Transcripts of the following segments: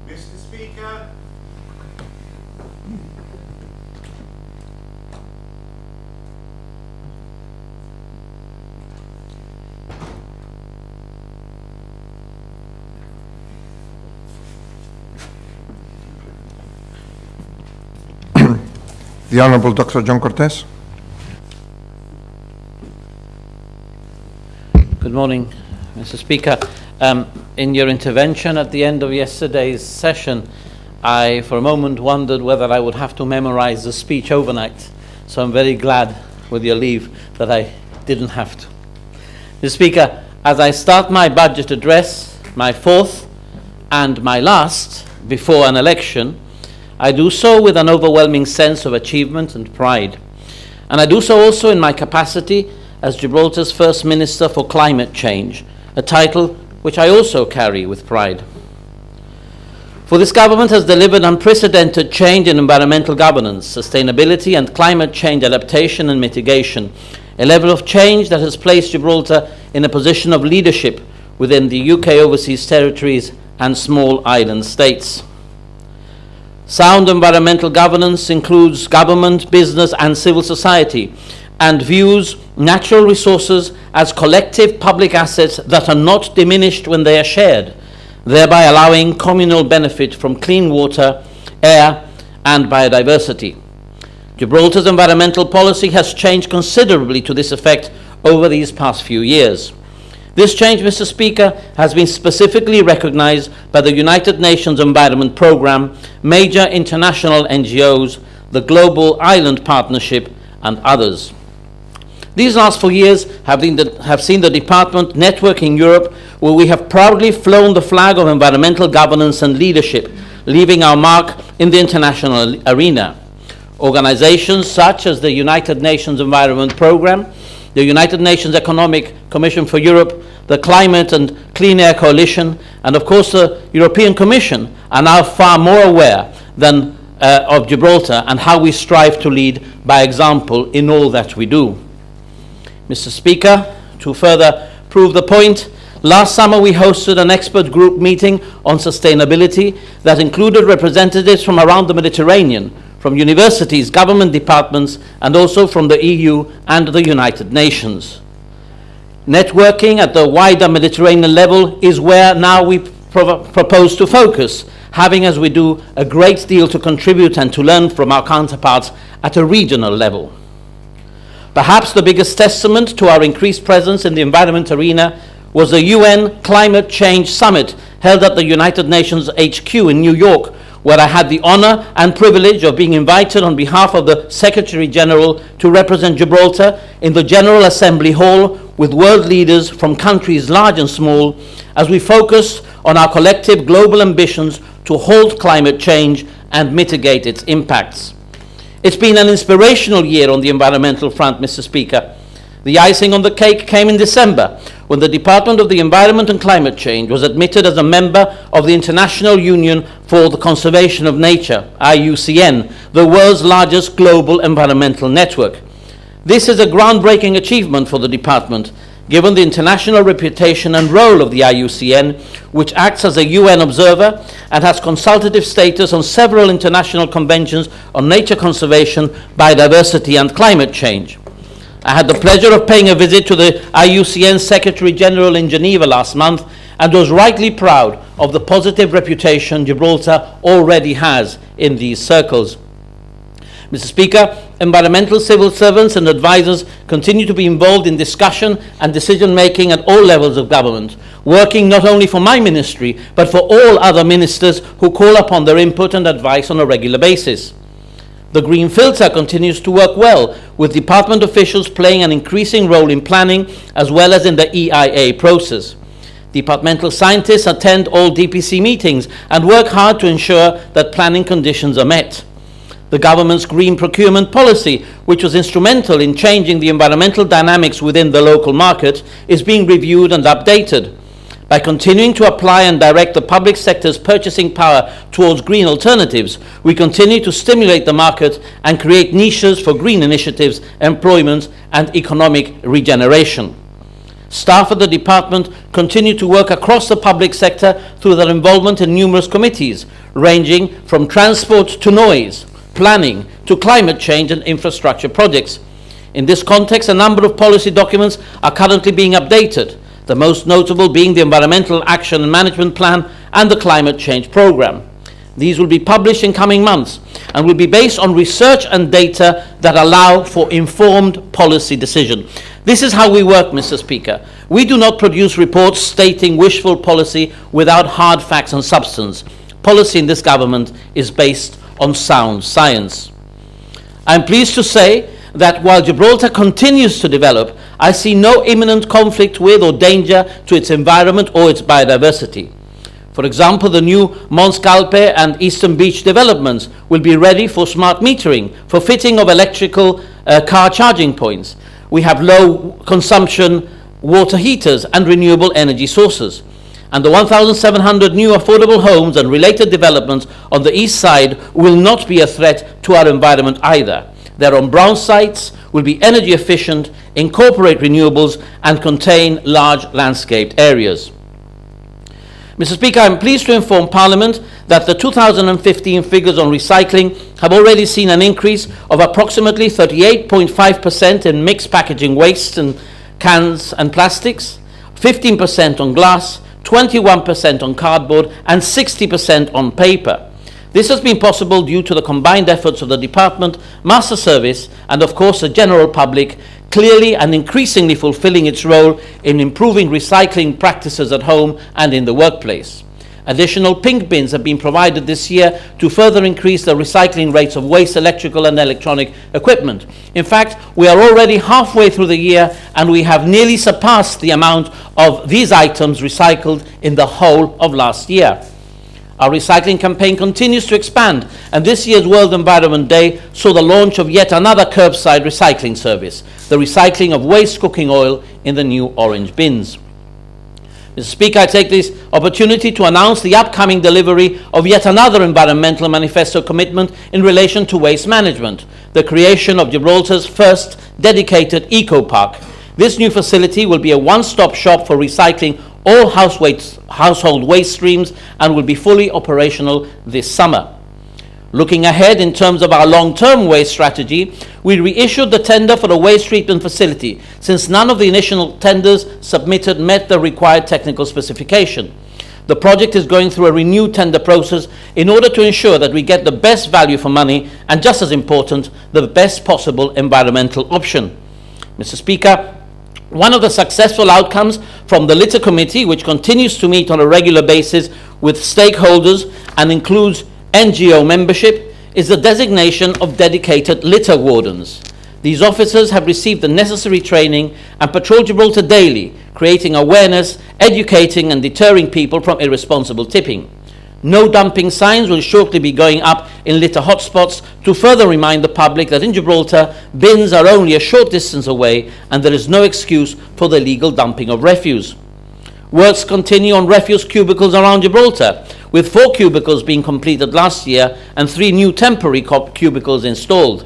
Mr. Speaker. The Honourable Dr. John Cortes. Good morning, Mr. Speaker. In your intervention at the end of yesterday's session, I for a moment wondered whether I would have to memorize the speech overnight. So I'm very glad, with your leave, that I didn't have to. Mr. Speaker, as I start my budget address, my fourth and my last before an election, I do so with an overwhelming sense of achievement and pride. And I do so also in my capacity as Gibraltar's First Minister for Climate Change, a title which I also carry with pride. For this government has delivered unprecedented change in environmental governance, sustainability and climate change adaptation and mitigation, a level of change that has placed Gibraltar in a position of leadership within the UK overseas territories and small island states. Sound environmental governance includes government, business and civil society, and views natural resources as collective public assets that are not diminished when they are shared, thereby allowing communal benefit from clean water, air and biodiversity. Gibraltar's environmental policy has changed considerably to this effect over these past few years. This change, Mr. Speaker, has been specifically recognized by the United Nations Environment Programme, major international NGOs, the Global Island Partnership, and others. These last 4 years have seen the department networking Europe, where we have proudly flown the flag of environmental governance and leadership, leaving our mark in the international arena. Organizations such as the United Nations Environment Programme, the United Nations Economic Commission for Europe, the Climate and Clean Air Coalition, and of course the European Commission are now far more aware than of Gibraltar and how we strive to lead by example in all that we do. Mr. Speaker, to further prove the point, last summer we hosted an expert group meeting on sustainability that included representatives from around the Mediterranean, from universities, government departments, and also from the EU and the United Nations. Networking at the wider Mediterranean level is where now we propose to focus, having as we do a great deal to contribute and to learn from our counterparts at a regional level. Perhaps the biggest testament to our increased presence in the environment arena was the UN Climate Change Summit held at the United Nations HQ in New York, where I had the honor and privilege of being invited on behalf of the Secretary General to represent Gibraltar in the General Assembly Hall with world leaders from countries large and small, as we focused on our collective global ambitions to halt climate change and mitigate its impacts. It's been an inspirational year on the environmental front, Mr. Speaker. The icing on the cake came in December, when the Department of the Environment and Climate Change was admitted as a member of the International Union for the Conservation of Nature, IUCN, the world's largest global environmental network. This is a groundbreaking achievement for the department, given the international reputation and role of the IUCN, which acts as a UN observer and has consultative status on several international conventions on nature conservation, biodiversity and climate change. I had the pleasure of paying a visit to the IUCN Secretary General in Geneva last month and was rightly proud of the positive reputation Gibraltar already has in these circles. Mr. Speaker, environmental civil servants and advisors continue to be involved in discussion and decision-making at all levels of government, working not only for my ministry, but for all other ministers who call upon their input and advice on a regular basis. The Green Filter continues to work well, with department officials playing an increasing role in planning as well as in the EIA process. Departmental scientists attend all DPC meetings and work hard to ensure that planning conditions are met. The government's green procurement policy, which was instrumental in changing the environmental dynamics within the local market, is being reviewed and updated. By continuing to apply and direct the public sector's purchasing power towards green alternatives, we continue to stimulate the market and create niches for green initiatives, employment, and economic regeneration. Staff at the department continue to work across the public sector through their involvement in numerous committees, ranging from transport to noise, planning to climate change and infrastructure projects. In this context, a number of policy documents are currently being updated, the most notable being the Environmental Action and Management Plan and the Climate Change Programme. These will be published in coming months and will be based on research and data that allow for informed policy decision. This is how we work, Mr. Speaker. We do not produce reports stating wishful policy without hard facts and substance. Policy in this government is based on sound science. I'm pleased to say that while Gibraltar continues to develop, I see no imminent conflict with or danger to its environment or its biodiversity. For example, the new Mons Calpe and Eastern Beach developments will be ready for smart metering, for fitting of electrical car charging points. We have low consumption water heaters and renewable energy sources. And the 1,700 new affordable homes and related developments on the east side will not be a threat to our environment either. They're on brown sites, will be energy efficient, incorporate renewables and contain large landscaped areas. Mr. Speaker, I am pleased to inform Parliament that the 2015 figures on recycling have already seen an increase of approximately 38.5% in mixed packaging waste and cans and plastics, 15% on glass, 21% on cardboard and 60% on paper. This has been possible due to the combined efforts of the Department, Master Service and of course the general public, clearly and increasingly fulfilling its role in improving recycling practices at home and in the workplace. Additional pink bins have been provided this year to further increase the recycling rates of waste electrical and electronic equipment. In fact, we are already halfway through the year and we have nearly surpassed the amount of these items recycled in the whole of last year. Our recycling campaign continues to expand, and this year's World Environment Day saw the launch of yet another curbside recycling service, the recycling of waste cooking oil in the new orange bins. Mr. Speaker, I take this opportunity to announce the upcoming delivery of yet another environmental manifesto commitment in relation to waste management, the creation of Gibraltar's first dedicated eco-park. This new facility will be a one-stop shop for recycling all household waste streams and will be fully operational this summer. Looking ahead in terms of our long-term waste strategy, we reissued the tender for the waste treatment facility since none of the initial tenders submitted met the required technical specification. The project is going through a renewed tender process in order to ensure that we get the best value for money and, just as important, the best possible environmental option. Mr. Speaker, one of the successful outcomes from the Litter Committee, which continues to meet on a regular basis with stakeholders and includes NGO membership, is the designation of dedicated litter wardens. These officers have received the necessary training and patrol Gibraltar daily, creating awareness, educating and deterring people from irresponsible tipping. No dumping signs will shortly be going up in litter hotspots to further remind the public that in Gibraltar, bins are only a short distance away and there is no excuse for the illegal dumping of refuse. Works continue on refuse cubicles around Gibraltar, with 4 cubicles being completed last year and 3 new temporary cubicles installed.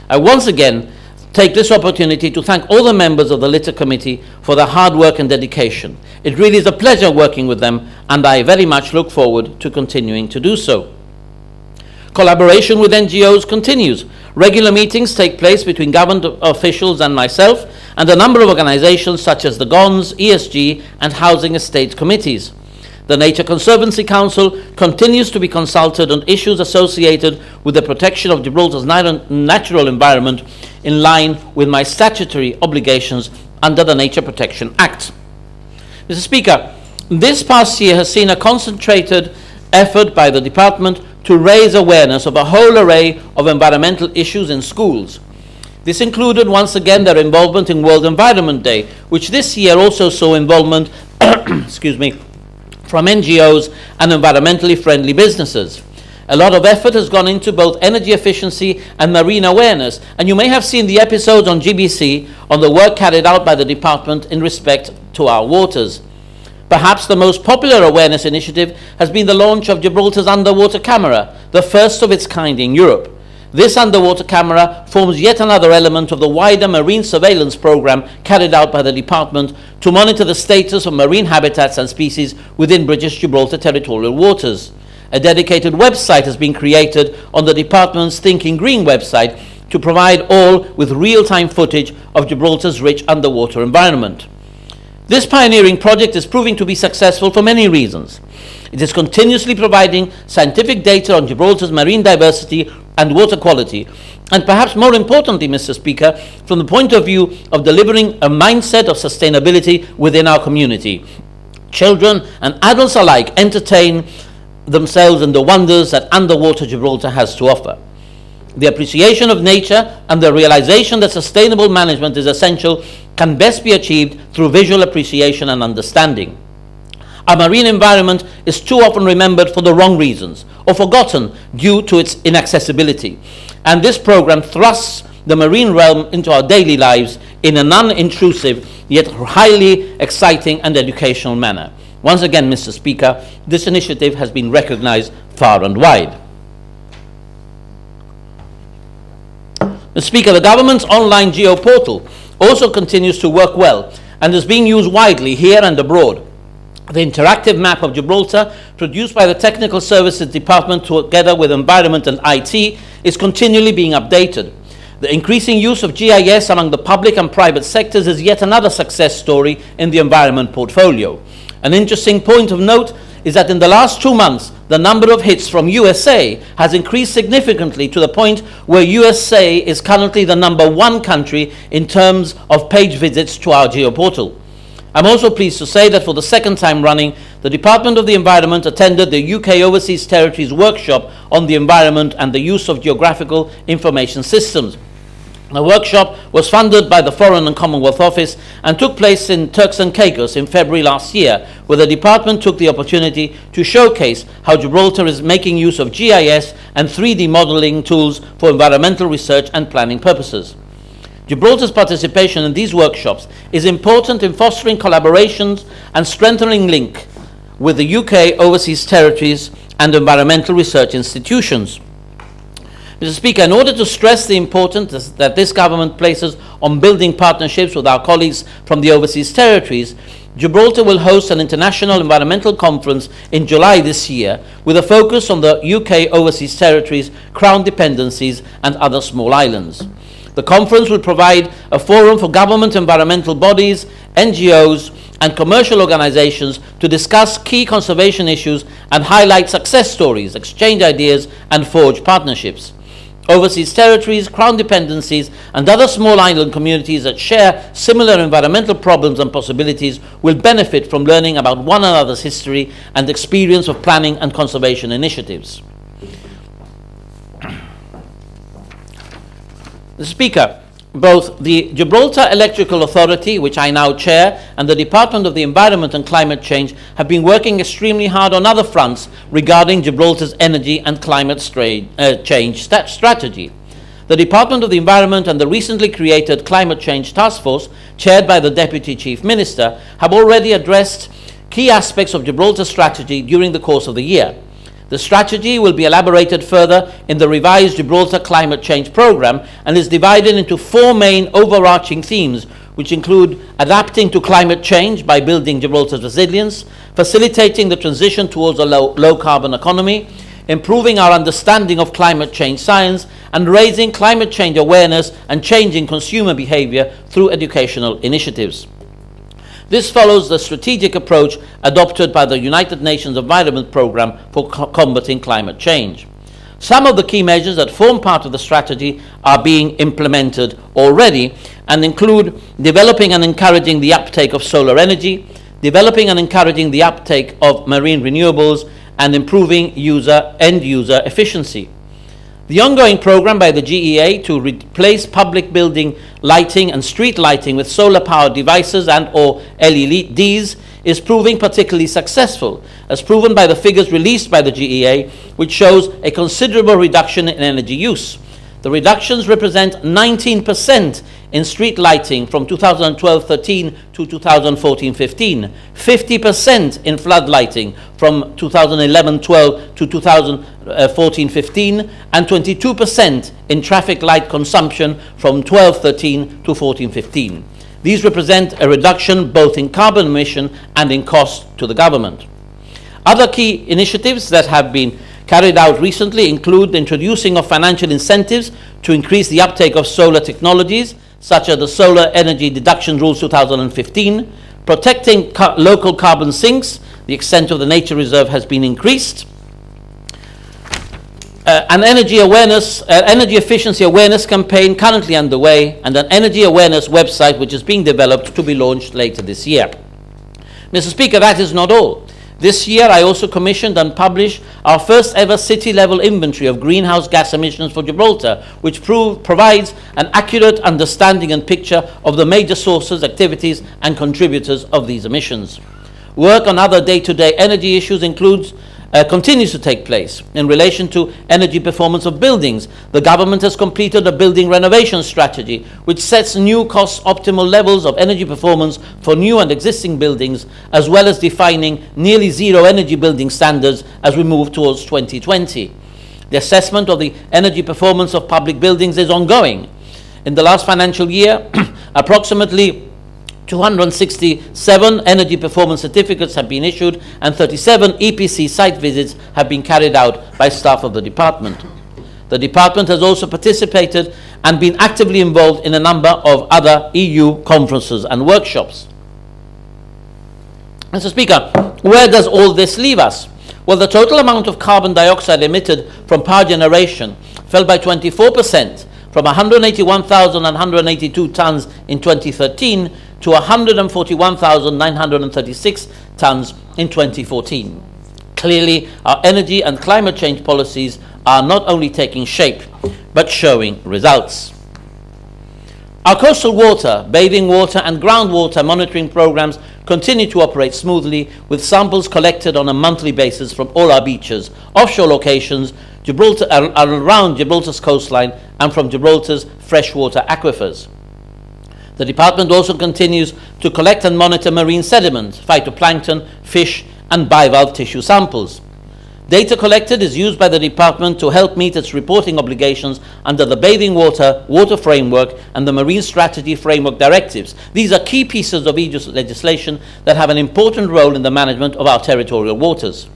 I once again take this opportunity to thank all the members of the Litter Committee for their hard work and dedication. It really is a pleasure working with them, and I very much look forward to continuing to do so. Collaboration with NGOs continues. Regular meetings take place between government officials and myself, and a number of organizations such as the GONS, ESG, and Housing Estate Committees. The Nature Conservancy Council continues to be consulted on issues associated with the protection of Gibraltar's natural environment in line with my statutory obligations under the Nature Protection Act. Mr. Speaker, this past year has seen a concentrated effort by the Department to raise awareness of a whole array of environmental issues in schools. This included once again their involvement in World Environment Day, which this year also saw involvement from NGOs and environmentally friendly businesses. A lot of effort has gone into both energy efficiency and marine awareness, and you may have seen the episodes on GBC on the work carried out by the department in respect to our waters. Perhaps the most popular awareness initiative has been the launch of Gibraltar's underwater camera, the first of its kind in Europe. This underwater camera forms yet another element of the wider marine surveillance program carried out by the Department to monitor the status of marine habitats and species within British Gibraltar territorial waters. A dedicated website has been created on the Department's Thinking Green website to provide all with real-time footage of Gibraltar's rich underwater environment. This pioneering project is proving to be successful for many reasons. It is continuously providing scientific data on Gibraltar's marine diversity and water quality, and perhaps more importantly, Mr. Speaker, from the point of view of delivering a mindset of sustainability within our community. Children and adults alike entertain themselves in the wonders that underwater Gibraltar has to offer. The appreciation of nature and the realization that sustainable management is essential can best be achieved through visual appreciation and understanding. Our marine environment is too often remembered for the wrong reasons or forgotten due to its inaccessibility. And this program thrusts the marine realm into our daily lives in a non-intrusive yet highly exciting and educational manner. Once again, Mr. Speaker, this initiative has been recognized far and wide. Mr. Speaker, the government's online geo-portal also continues to work well and is being used widely here and abroad. The interactive map of Gibraltar, produced by the Technical Services Department together with Environment and IT, is continually being updated. The increasing use of GIS among the public and private sectors is yet another success story in the environment portfolio. An interesting point of note is that in the last 2 months, the number of hits from USA has increased significantly to the point where USA is currently the #1 country in terms of page visits to our geoportal. I'm also pleased to say that for the second time running, the Department of the Environment attended the UK Overseas Territories workshop on the environment and the use of geographical information systems. The workshop was funded by the Foreign and Commonwealth Office and took place in Turks and Caicos in February last year, where the department took the opportunity to showcase how Gibraltar is making use of GIS and 3D modeling tools for environmental research and planning purposes. Gibraltar's participation in these workshops is important in fostering collaborations and strengthening link with the UK Overseas Territories and environmental research institutions. Mr. Speaker, in order to stress the importance that this government places on building partnerships with our colleagues from the overseas territories, Gibraltar will host an international environmental conference in July this year with a focus on the UK Overseas Territories, Crown Dependencies and other small islands. The conference will provide a forum for government environmental bodies, NGOs and commercial organizations to discuss key conservation issues and highlight success stories, exchange ideas and forge partnerships. Overseas territories, crown dependencies and other small island communities that share similar environmental problems and possibilities will benefit from learning about one another's history and experience of planning and conservation initiatives. Mr. Speaker, both the Gibraltar Electrical Authority, which I now chair, and the Department of the Environment and Climate Change have been working extremely hard on other fronts regarding Gibraltar's energy and climate change strategy. The Department of the Environment and the recently created Climate Change Task Force, chaired by the Deputy Chief Minister, have already addressed key aspects of Gibraltar's strategy during the course of the year. The strategy will be elaborated further in the revised Gibraltar Climate Change Programme and is divided into 4 main overarching themes, which include adapting to climate change by building Gibraltar's resilience, facilitating the transition towards a low-carbon economy, improving our understanding of climate change science, and raising climate change awareness and changing consumer behaviour through educational initiatives. This follows the strategic approach adopted by the United Nations Environment Programme for combating climate change. Some of the key measures that form part of the strategy are being implemented already and include developing and encouraging the uptake of solar energy, developing and encouraging the uptake of marine renewables, and improving end-user efficiency. The ongoing program by the GEA to replace public building lighting and street lighting with solar-powered devices and or LEDs is proving particularly successful, as proven by the figures released by the GEA, which shows a considerable reduction in energy use. The reductions represent 19% in street lighting from 2012-13 to 2014-15, 50% in flood lighting from 2011-12 to 2014-15, and 22% in traffic light consumption from 12-13 to 14-15. These represent a reduction both in carbon emission and in cost to the government. Other key initiatives that have been carried out recently include the introducing of financial incentives to increase the uptake of solar technologies, such as the Solar Energy Deduction Rules 2015, protecting local carbon sinks. The extent of the nature reserve has been increased. An energy efficiency awareness campaign currently underway, and an energy awareness website which is being developed to be launched later this year. Mr. Speaker, that is not all. This year, I also commissioned and published our first ever city-level inventory of greenhouse gas emissions for Gibraltar, which provides an accurate understanding and picture of the major sources, activities, and contributors of these emissions. Work on other day-to-day energy issues continues to take place. In relation to energy performance of buildings, the government has completed a building renovation strategy which sets new cost-optimal levels of energy performance for new and existing buildings, as well as defining nearly zero energy building standards as we move towards 2020. The assessment of the energy performance of public buildings is ongoing. In the last financial year, approximately 267 energy performance certificates have been issued and 37 EPC site visits have been carried out by staff of the department. The department has also participated and been actively involved in a number of other EU conferences and workshops. Mr. Speaker, where does all this leave us? Well, the total amount of carbon dioxide emitted from power generation fell by 24%, from 181,182 tons in 2013 to 141,936 tons in 2014. Clearly, our energy and climate change policies are not only taking shape, but showing results. Our coastal water, bathing water and groundwater monitoring programs continue to operate smoothly, with samples collected on a monthly basis from all our beaches, offshore locations, Gibraltar, around Gibraltar's coastline, and from Gibraltar's freshwater aquifers. The department also continues to collect and monitor marine sediment, phytoplankton, fish, and bivalve tissue samples. Data collected is used by the department to help meet its reporting obligations under the Bathing Water Framework and the Marine Strategy Framework directives. These are key pieces of EU legislation that have an important role in the management of our territorial waters.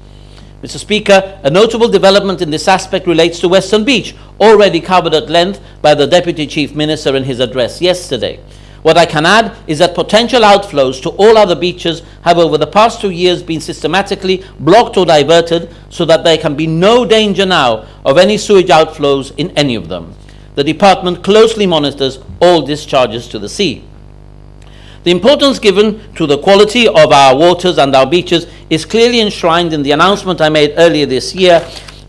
Mr. Speaker, a notable development in this aspect relates to Western Beach, already covered at length by the Deputy Chief Minister in his address yesterday. What I can add is that potential outflows to all other beaches have over the past 2 years been systematically blocked or diverted, so that there can be no danger now of any sewage outflows in any of them. The department closely monitors all discharges to the sea. The importance given to the quality of our waters and our beaches is clearly enshrined in the announcement I made earlier this year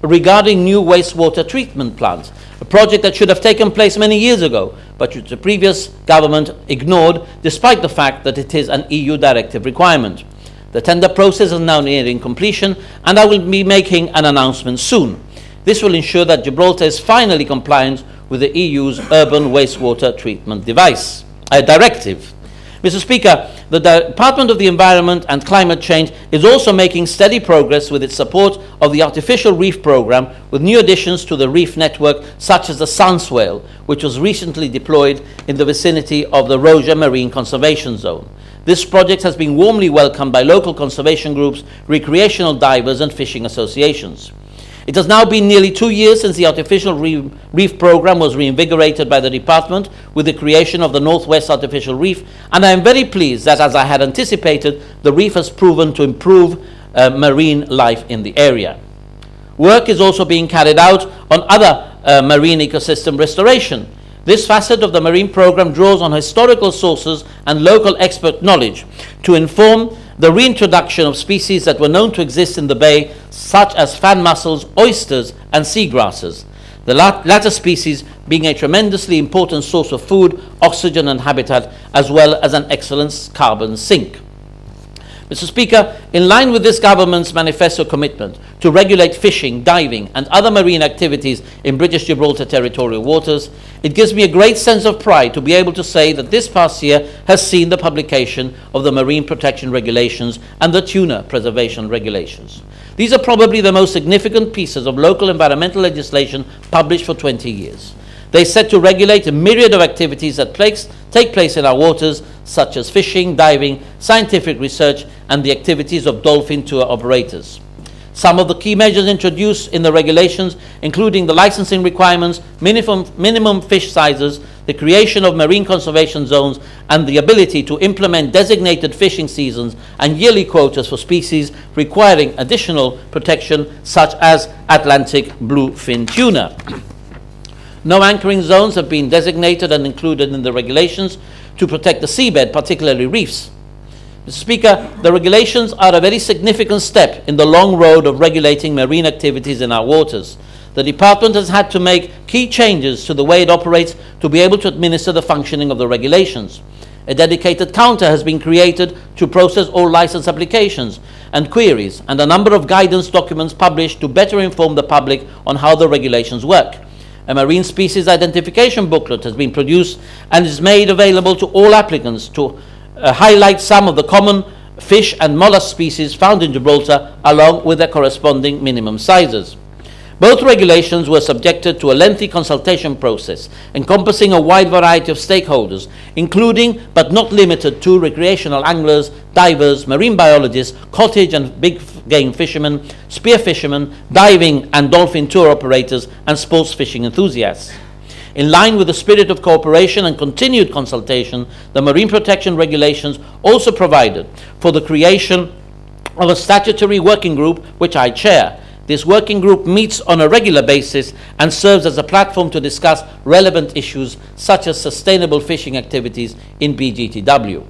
regarding new wastewater treatment plants, a project that should have taken place many years ago, but which the previous government ignored, despite the fact that it is an EU directive requirement. The tender process is now nearing completion, and I will be making an announcement soon. This will ensure that Gibraltar is finally compliant with the EU's Urban Wastewater Treatment Directive. Mr. Speaker, the Department of the Environment and Climate Change is also making steady progress with its support of the Artificial Reef Programme, with new additions to the reef network, such as the Sunswale, which was recently deployed in the vicinity of the Roja Marine Conservation Zone. This project has been warmly welcomed by local conservation groups, recreational divers and fishing associations. It has now been nearly 2 years since the Artificial Reef Programme was reinvigorated by the department with the creation of the Northwest Artificial Reef, and I am very pleased that, as I had anticipated, the reef has proven to improve marine life in the area. Work is also being carried out on other marine ecosystem restoration. This facet of the marine programme draws on historical sources and local expert knowledge to inform the reintroduction of species that were known to exist in the bay, such as fan mussels, oysters, and seagrasses, the latter species being a tremendously important source of food, oxygen, and habitat, as well as an excellent carbon sink. Mr. Speaker, in line with this government's manifesto commitment to regulate fishing, diving, and other marine activities in British Gibraltar territorial waters, it gives me a great sense of pride to be able to say that this past year has seen the publication of the Marine Protection Regulations and the Tuna Preservation Regulations. These are probably the most significant pieces of local environmental legislation published for 20 years. They set to regulate a myriad of activities that take place in our waters, such as fishing, diving, scientific research, and the activities of dolphin tour operators. Some of the key measures introduced in the regulations, including the licensing requirements, minimum fish sizes, the creation of marine conservation zones, and the ability to implement designated fishing seasons and yearly quotas for species requiring additional protection, such as Atlantic bluefin tuna. No anchoring zones have been designated and included in the regulations to protect the seabed, particularly reefs. Mr. Speaker, the regulations are a very significant step in the long road of regulating marine activities in our waters. The Department has had to make key changes to the way it operates to be able to administer the functioning of the regulations. A dedicated counter has been created to process all license applications and queries, and a number of guidance documents published to better inform the public on how the regulations work. A marine species identification booklet has been produced and is made available to all applicants to highlight some of the common fish and mollusk species found in Gibraltar, along with their corresponding minimum sizes. Both regulations were subjected to a lengthy consultation process encompassing a wide variety of stakeholders, including but not limited to recreational anglers, divers, marine biologists, cottage and big game fishermen, spear fishermen, diving and dolphin tour operators, and sports fishing enthusiasts. In line with the spirit of cooperation and continued consultation, the Marine Protection Regulations also provided for the creation of a statutory working group, which I chair. This working group meets on a regular basis and serves as a platform to discuss relevant issues such as sustainable fishing activities in BGTW.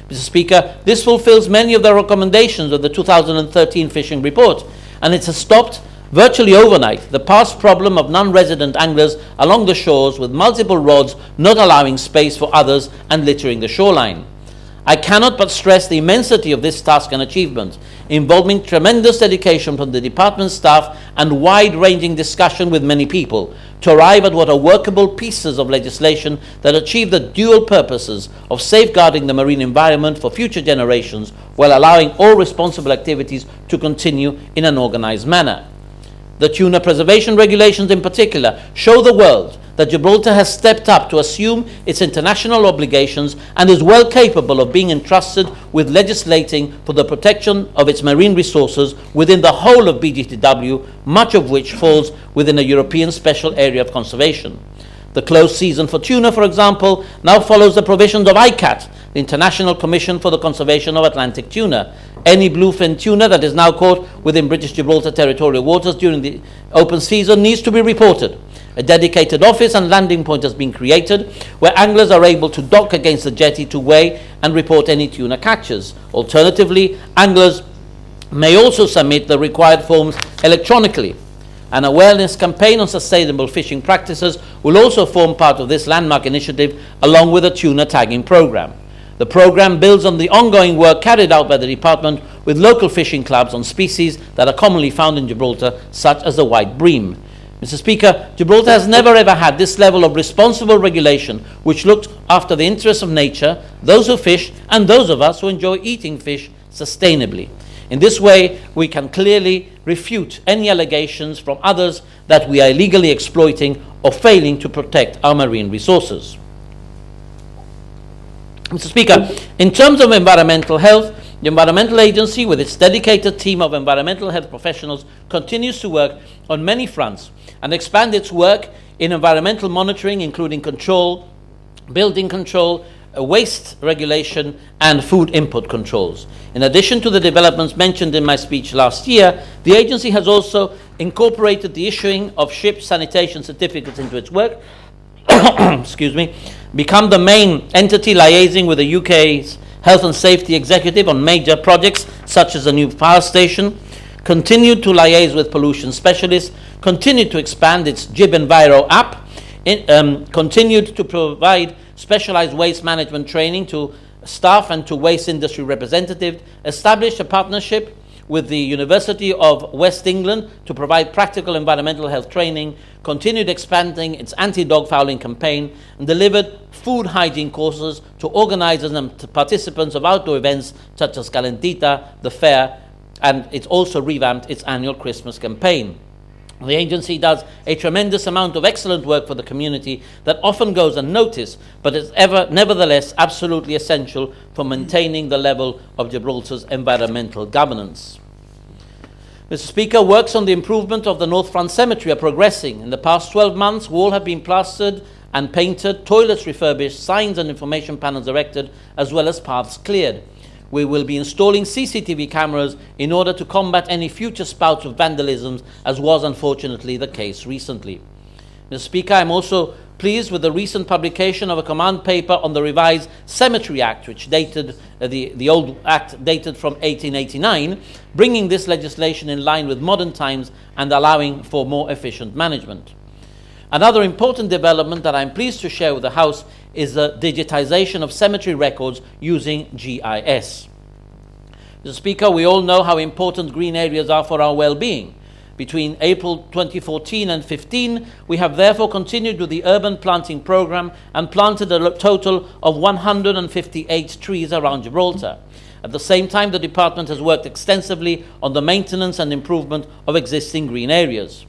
Mr. Speaker, this fulfills many of the recommendations of the 2013 Fishing Report, and it has stopped virtually overnight the past problem of non-resident anglers along the shores with multiple rods not allowing space for others and littering the shoreline. I cannot but stress the immensity of this task and achievement, involving tremendous dedication from the department staff and wide-ranging discussion with many people to arrive at what are workable pieces of legislation that achieve the dual purposes of safeguarding the marine environment for future generations while allowing all responsible activities to continue in an organized manner. The Tuna Preservation Regulations in particular show the world that Gibraltar has stepped up to assume its international obligations and is well capable of being entrusted with legislating for the protection of its marine resources within the whole of BGTW, much of which falls within a European Special Area of Conservation. The closed season for tuna, for example, now follows the provisions of ICAT, the International Commission for the Conservation of Atlantic Tuna. Any bluefin tuna that is now caught within British Gibraltar territorial waters during the open season needs to be reported. A dedicated office and landing point has been created where anglers are able to dock against the jetty to weigh and report any tuna catches. Alternatively, anglers may also submit the required forms electronically. An awareness campaign on sustainable fishing practices will also form part of this landmark initiative, along with a tuna tagging program. The program builds on the ongoing work carried out by the department with local fishing clubs on species that are commonly found in Gibraltar, such as the white bream. Mr. Speaker, Gibraltar has never ever had this level of responsible regulation which looked after the interests of nature, those who fish, and those of us who enjoy eating fish sustainably. In this way, we can clearly refute any allegations from others that we are illegally exploiting or failing to protect our marine resources. Mr. Speaker, in terms of environmental health, the Environmental Agency, with its dedicated team of environmental health professionals, continues to work on many fronts and expand its work in environmental monitoring, including control, building control, waste regulation, and food input controls. In addition to the developments mentioned in my speech last year, the agency has also incorporated the issuing of ship sanitation certificates into its work, excuse me, become the main entity liaising with the UK's Health and Safety Executive on major projects such as a new power station, continued to liaise with pollution specialists, continued to expand its Gib Enviro app, continued to provide specialized waste management training to staff and to waste industry representatives, established a partnership with the University of West England to provide practical environmental health training, continued expanding its anti-dog fouling campaign, and delivered food hygiene courses to organizers and to participants of outdoor events such as Calentita, the fair, and it's also revamped its annual Christmas campaign. The agency does a tremendous amount of excellent work for the community that often goes unnoticed, but is nevertheless absolutely essential for maintaining the level of Gibraltar's environmental governance. Mr. Speaker, works on the improvement of the North Front Cemetery are progressing. In the past 12 months, walls have been plastered and painted, toilets refurbished, signs and information panels erected, as well as paths cleared. We will be installing CCTV cameras in order to combat any future spouts of vandalism, as was unfortunately the case recently. Mr. Speaker, I am also pleased with the recent publication of a command paper on the revised Cemetery Act, which dated, the old act dated from 1889, bringing this legislation in line with modern times and allowing for more efficient management. Another important development that I am pleased to share with the House is the digitization of cemetery records using GIS. Mr. Speaker, we all know how important green areas are for our well-being. Between April 2014 and 15, we have therefore continued with the urban planting program and planted a total of 158 trees around Gibraltar. At the same time, the department has worked extensively on the maintenance and improvement of existing green areas.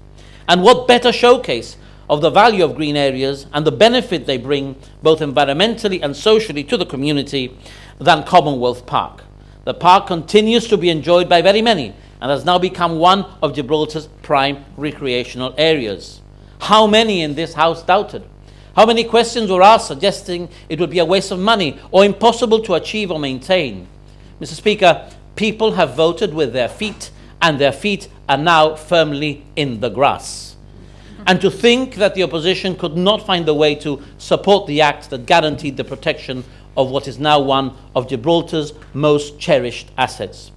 And what better showcase of the value of green areas and the benefit they bring both environmentally and socially to the community than Commonwealth Park. The park continues to be enjoyed by very many and has now become one of Gibraltar's prime recreational areas. How many in this House doubted? How many questions were asked suggesting it would be a waste of money or impossible to achieve or maintain? Mr. Speaker, people have voted with their feet, and their feet are now firmly in the grass. And to think that the opposition could not find a way to support the act that guaranteed the protection of what is now one of Gibraltar's most cherished assets.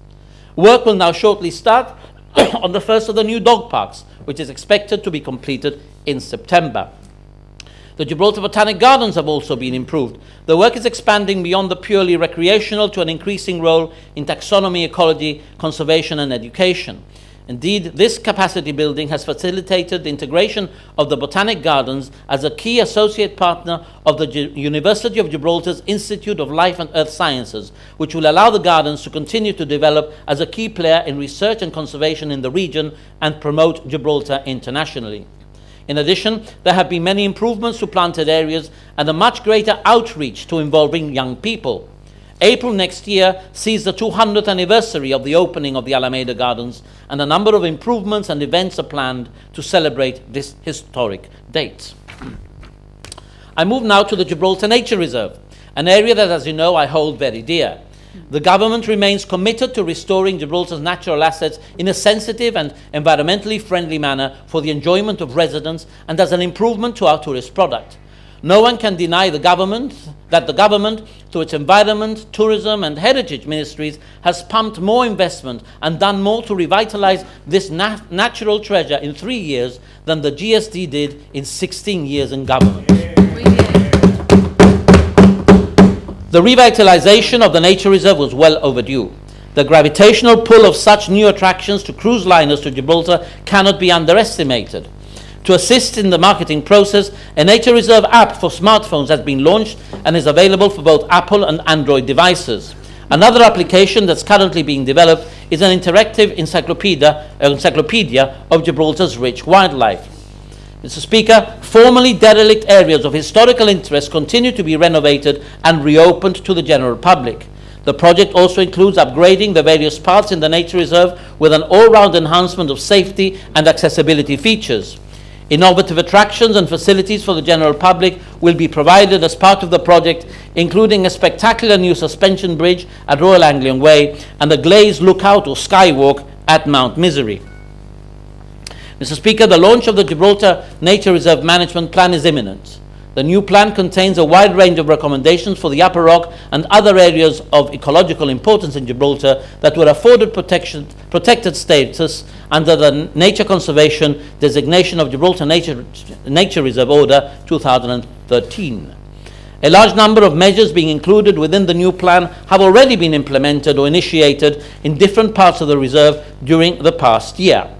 Work will now shortly start on the first of the new dog parks, which is expected to be completed in September. The Gibraltar Botanic Gardens have also been improved. The work is expanding beyond the purely recreational to an increasing role in taxonomy, ecology, conservation and education. Indeed, this capacity building has facilitated the integration of the Botanic Gardens as a key associate partner of the University of Gibraltar's Institute of Life and Earth Sciences, which will allow the gardens to continue to develop as a key player in research and conservation in the region and promote Gibraltar internationally. In addition, there have been many improvements to planted areas and a much greater outreach to involving young people. April next year sees the 200th anniversary of the opening of the Alameda Gardens, and a number of improvements and events are planned to celebrate this historic date. I move now to the Gibraltar Nature Reserve, an area that, as you know, I hold very dear. The government remains committed to restoring Gibraltar's natural assets in a sensitive and environmentally friendly manner for the enjoyment of residents and as an improvement to our tourist product. No one can deny that the government, through its environment, tourism and heritage ministries, has pumped more investment and done more to revitalize this natural treasure in 3 years than the GSD did in 16 years in government. The revitalization of the nature reserve was well overdue. The gravitational pull of such new attractions to cruise liners to Gibraltar cannot be underestimated. To assist in the marketing process, a Nature Reserve app for smartphones has been launched and is available for both Apple and Android devices. Another application that's currently being developed is an interactive encyclopedia of Gibraltar's rich wildlife. Mr. Speaker, formerly derelict areas of historical interest continue to be renovated and reopened to the general public. The project also includes upgrading the various parts in the Nature Reserve with an all-round enhancement of safety and accessibility features. Innovative attractions and facilities for the general public will be provided as part of the project, including a spectacular new suspension bridge at Royal Anglian Way and a glazed lookout or skywalk at Mount Misery. Mr. Speaker, the launch of the Gibraltar Nature Reserve Management Plan is imminent. The new plan contains a wide range of recommendations for the Upper Rock and other areas of ecological importance in Gibraltar that were afforded protected status under the Nature Conservation Designation of Gibraltar Nature Reserve Order 2013. A large number of measures being included within the new plan have already been implemented or initiated in different parts of the reserve during the past year,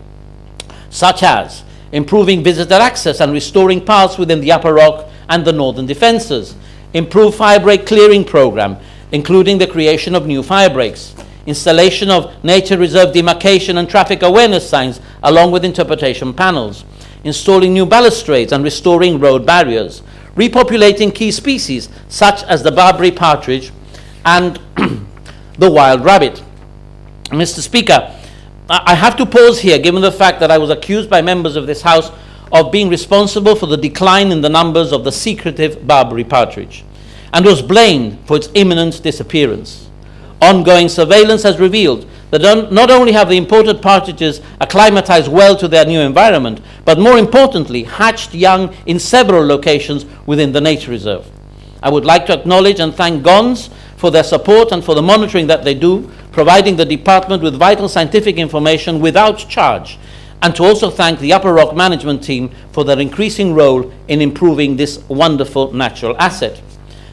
such as improving visitor access and restoring paths within the Upper Rock and the northern defences, improved firebreak clearing program, including the creation of new firebreaks, installation of nature reserve demarcation and traffic awareness signs along with interpretation panels, installing new balustrades and restoring road barriers, repopulating key species such as the Barbary partridge and the wild rabbit. Mr. Speaker, I have to pause here given the fact that I was accused by members of this House of being responsible for the decline in the numbers of the secretive Barbary partridge and was blamed for its imminent disappearance. Ongoing surveillance has revealed that not only have the imported partridges acclimatized well to their new environment, but more importantly, hatched young in several locations within the nature reserve. I would like to acknowledge and thank GONS for their support and for the monitoring that they do, providing the department with vital scientific information without charge, and to also thank the Upper Rock management team for their increasing role in improving this wonderful natural asset.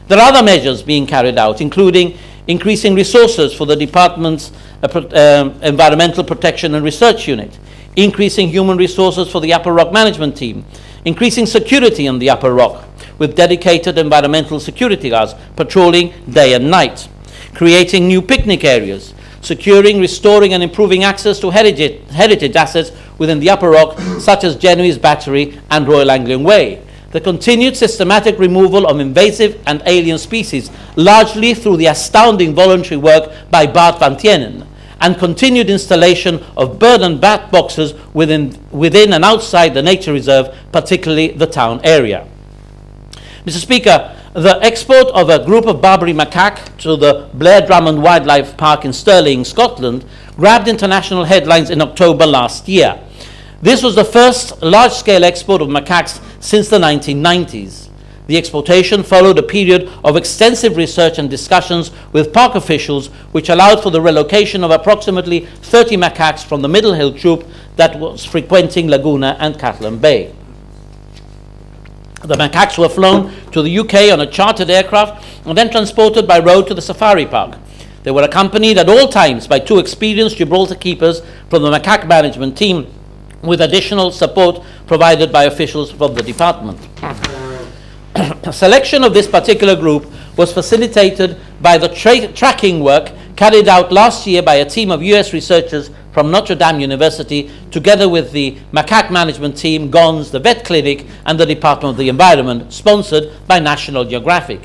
There are other measures being carried out, including increasing resources for the department's Environmental Protection and Research Unit, increasing human resources for the Upper Rock management team, increasing security on the Upper Rock with dedicated environmental security guards patrolling day and night, creating new picnic areas, securing, restoring and improving access to heritage assets within the Upper Rock such as Genoese Battery and Royal Anglian Way, the continued systematic removal of invasive and alien species, largely through the astounding voluntary work by Bart van Tienen, and continued installation of bird and bat boxes within and outside the nature reserve, particularly the town area. Mr. Speaker, the export of a group of Barbary macaque to the Blair Drummond Wildlife Park in Stirling, Scotland, grabbed international headlines in October last year. This was the first large-scale export of macaques since the 1990s. The exportation followed a period of extensive research and discussions with park officials, which allowed for the relocation of approximately 30 macaques from the Middle Hill troop that was frequenting Laguna and Catalan Bay. The macaques were flown to the UK on a chartered aircraft and then transported by road to the safari park. They were accompanied at all times by 2 experienced Gibraltar keepers from the macaque management team, with additional support provided by officials from the department. Selection of this particular group was facilitated by the tracking work carried out last year by a team of US researchers from Notre Dame University, together with the macaque management team, GONS, the vet clinic, and the Department of the Environment, sponsored by National Geographic.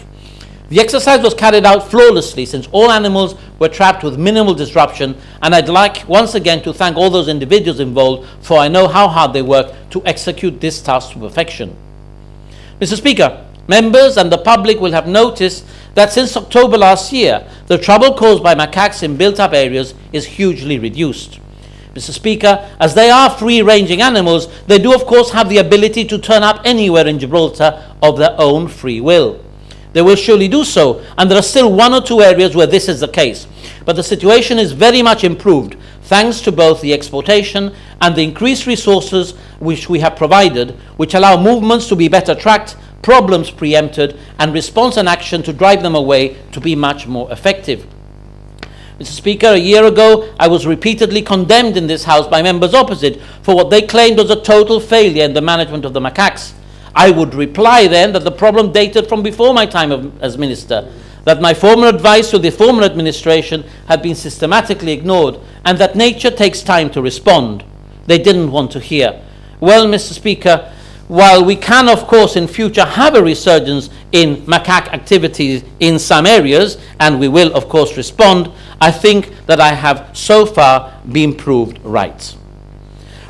The exercise was carried out flawlessly since all animals were trapped with minimal disruption, and I'd like once again to thank all those individuals involved, for I know how hard they work to execute this task to perfection. Mr. Speaker, members and the public will have noticed that since October last year, the trouble caused by macaques in built-up areas is hugely reduced. Mr. Speaker, as they are free-ranging animals, they do of course have the ability to turn up anywhere in Gibraltar of their own free will. They will surely do so, and there are still 1 or 2 areas where this is the case. But the situation is very much improved, thanks to both the exportation and the increased resources which we have provided, which allow movements to be better tracked, problems preempted, and response and action to drive them away to be much more effective. Mr. Speaker, a year ago, I was repeatedly condemned in this House by members opposite for what they claimed was a total failure in the management of the macaques. I would reply then that the problem dated from before my time as Minister, that my former advice to the former administration had been systematically ignored, and that nature takes time to respond. They didn't want to hear. Well, Mr. Speaker, while we can, of course, in future have a resurgence in macaque activities in some areas, and we will, of course, respond, I think that I have so far been proved right.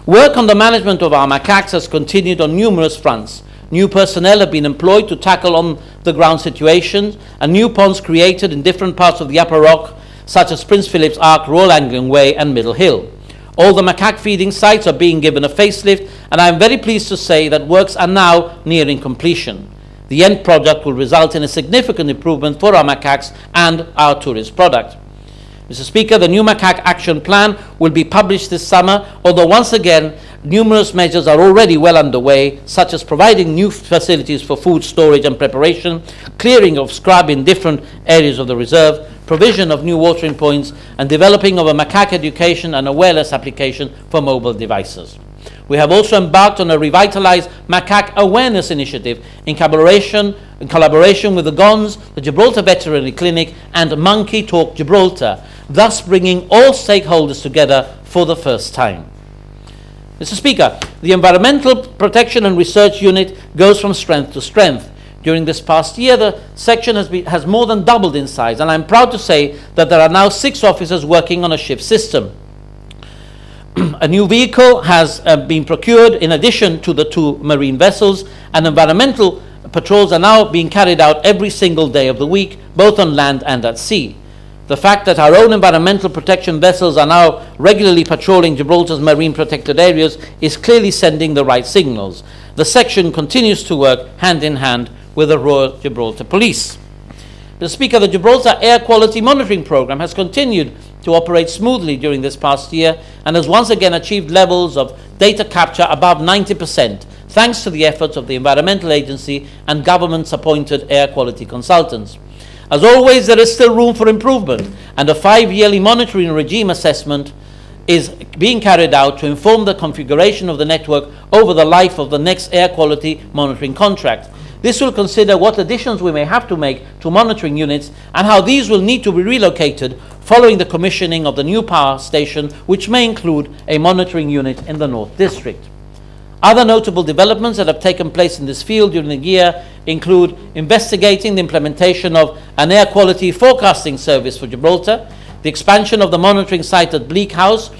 Work on the management of our macaques has continued on numerous fronts. New personnel have been employed to tackle on-the-ground situations, and new ponds created in different parts of the Upper Rock, such as Prince Philip's Ark, Royal Anglian Way, and Middle Hill. All the macaque feeding sites are being given a facelift, and I am very pleased to say that works are now nearing completion. The end product will result in a significant improvement for our macaques and our tourist product. Mr. Speaker, the new Macaque Action Plan will be published this summer, although once again, numerous measures are already well underway, such as providing new facilities for food storage and preparation, clearing of scrub in different areas of the reserve, provision of new watering points, and developing of a macaque education and awareness application for mobile devices. We have also embarked on a revitalized macaque awareness initiative in collaboration with the GONS, the Gibraltar Veterinary Clinic, and Monkey Talk Gibraltar, thus bringing all stakeholders together for the first time. Mr. Speaker, the Environmental Protection and Research Unit goes from strength to strength. During this past year, the section has more than doubled in size, and I'm proud to say that there are now 6 officers working on a shift system. A new vehicle has been procured in addition to the 2 marine vessels, and environmental patrols are now being carried out every single day of the week, both on land and at sea. The fact that our own environmental protection vessels are now regularly patrolling Gibraltar's marine protected areas is clearly sending the right signals. The section continues to work hand in hand with the Royal Gibraltar Police. Mr. Speaker, the Gibraltar Air Quality Monitoring Programme has continued to operate smoothly during this past year and has once again achieved levels of data capture above 90%, thanks to the efforts of the Environmental Agency and government-appointed air quality consultants. As always, there is still room for improvement, and a 5-yearly monitoring regime assessment is being carried out to inform the configuration of the network over the life of the next air quality monitoring contract. This will consider what additions we may have to make to monitoring units and how these will need to be relocated following the commissioning of the new power station, which may include a monitoring unit in the North District. Other notable developments that have taken place in this field during the year include investigating the implementation of an air quality forecasting service for Gibraltar, the expansion of the monitoring site at Bleak House,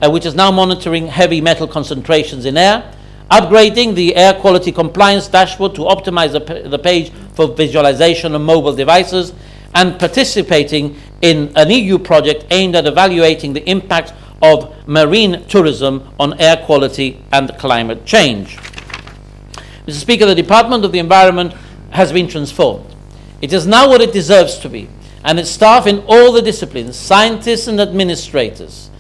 which is now monitoring heavy metal concentrations in air, upgrading the air quality compliance dashboard to optimize the page for visualization of mobile devices, and participating in an EU project aimed at evaluating the impact of marine tourism on air quality and climate change. Mr. Speaker, the Department of the Environment has been transformed. It is now what it deserves to be, and its staff in all the disciplines, scientists and administrators,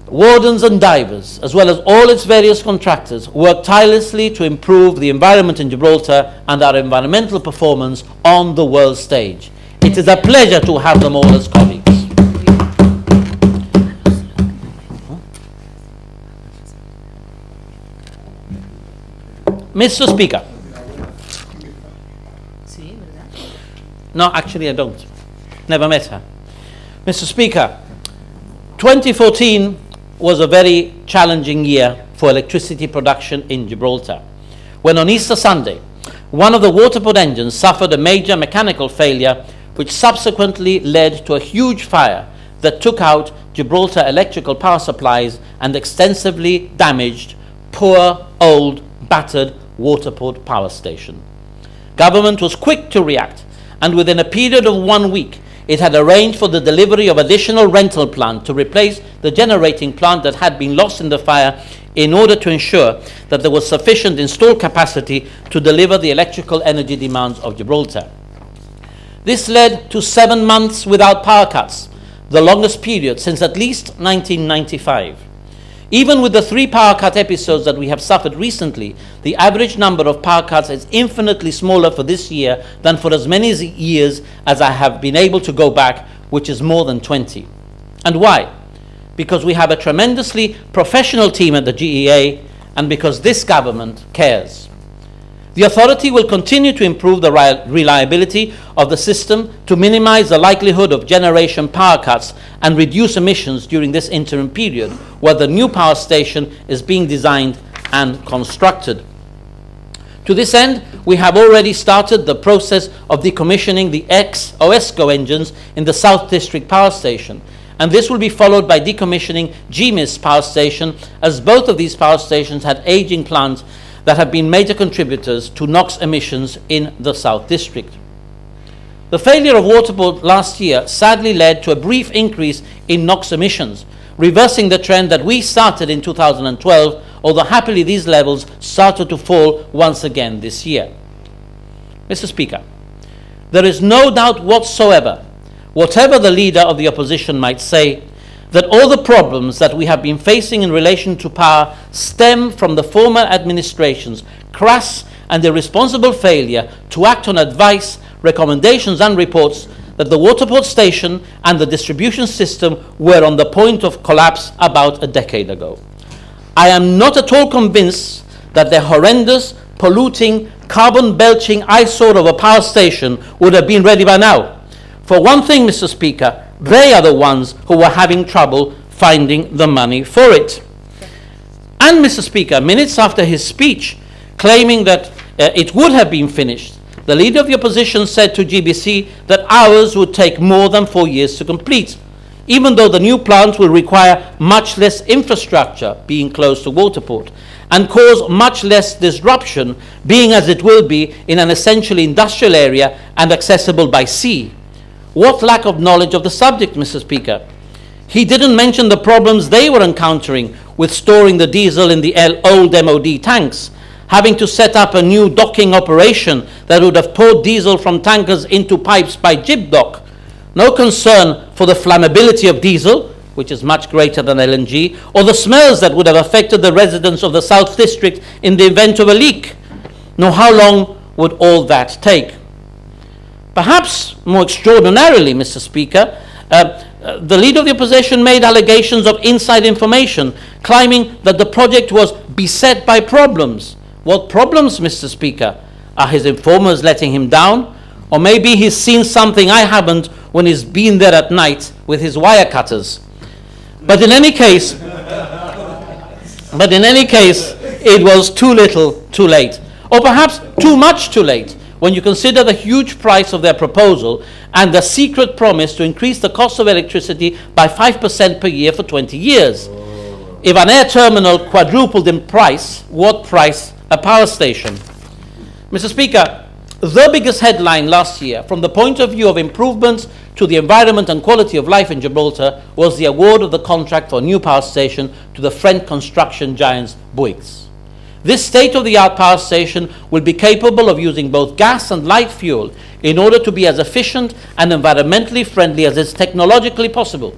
wardens and divers, as well as all its various contractors, work tirelessly to improve the environment in Gibraltar and our environmental performance on the world stage. It is a pleasure to have them all as colleagues. Mr. Speaker. No, actually I don't. Never met her. Mr. Speaker, 2014 was a very challenging year for electricity production in Gibraltar, when on Easter Sunday, one of the waterport engines suffered a major mechanical failure, which subsequently led to a huge fire that took out Gibraltar electrical power supplies and extensively damaged poor, old, battered Waterport power station. Government was quick to react, and within a period of 1 week, it had arranged for the delivery of additional rental plant to replace the generating plant that had been lost in the fire, in order to ensure that there was sufficient installed capacity to deliver the electrical energy demands of Gibraltar. This led to 7 months without power cuts, the longest period since at least 1995. Even with the 3 power cut episodes that we have suffered recently, the average number of power cuts is infinitely smaller for this year than for as many years as I have been able to go back, which is more than 20. And why? Because we have a tremendously professional team at the GEA, and because this government cares. The authority will continue to improve the reliability of the system to minimize the likelihood of generation power cuts and reduce emissions during this interim period, where the new power station is being designed and constructed. To this end, we have already started the process of decommissioning the ex-OESCO engines in the South District Power Station, and this will be followed by decommissioning GMIS Power Station, as both of these power stations had aging plants that have been major contributors to NOx emissions in the South District. The failure of Waterport last year sadly led to a brief increase in NOx emissions, reversing the trend that we started in 2012, although happily these levels started to fall once again this year. Mr. Speaker, there is no doubt whatsoever, whatever the leader of the opposition might say, that all the problems that we have been facing in relation to power stem from the former administration's crass and irresponsible failure to act on advice, recommendations and reports that the Waterport station and the distribution system were on the point of collapse about a decade ago. I am not at all convinced that the horrendous, polluting, carbon-belching eyesore of a power station would have been ready by now. For one thing, Mr. Speaker, they are the ones who were having trouble finding the money for it. And, Mr. Speaker, minutes after his speech, claiming that it would have been finished, the leader of the opposition said to GBC that ours would take more than 4 years to complete, even though the new plant will require much less infrastructure, being close to Waterport, and cause much less disruption, being as it will be in an essentially industrial area and accessible by sea. What lack of knowledge of the subject, Mr. Speaker. He didn't mention the problems they were encountering with storing the diesel in the old MOD tanks, having to set up a new docking operation that would have poured diesel from tankers into pipes by jib dock. No concern for the flammability of diesel, which is much greater than LNG, or the smells that would have affected the residents of the South District in the event of a leak. Nor how long would all that take. Perhaps more extraordinarily, Mr. Speaker, the leader of the opposition made allegations of inside information, claiming that the project was beset by problems. What problems, Mr. Speaker? Are his informers letting him down? Or maybe he's seen something I haven't when he's been there at night with his wire cutters. But in any case, it was too little, too late. Or perhaps too much too late, when you consider the huge price of their proposal and the secret promise to increase the cost of electricity by 5% per year for 20 years. If an air terminal quadrupled in price, what price a power station? Mr. Speaker, the biggest headline last year, from the point of view of improvements to the environment and quality of life in Gibraltar, was the award of the contract for a new power station to the French construction giants Bouygues. This state-of-the-art power station will be capable of using both gas and light fuel in order to be as efficient and environmentally friendly as is technologically possible.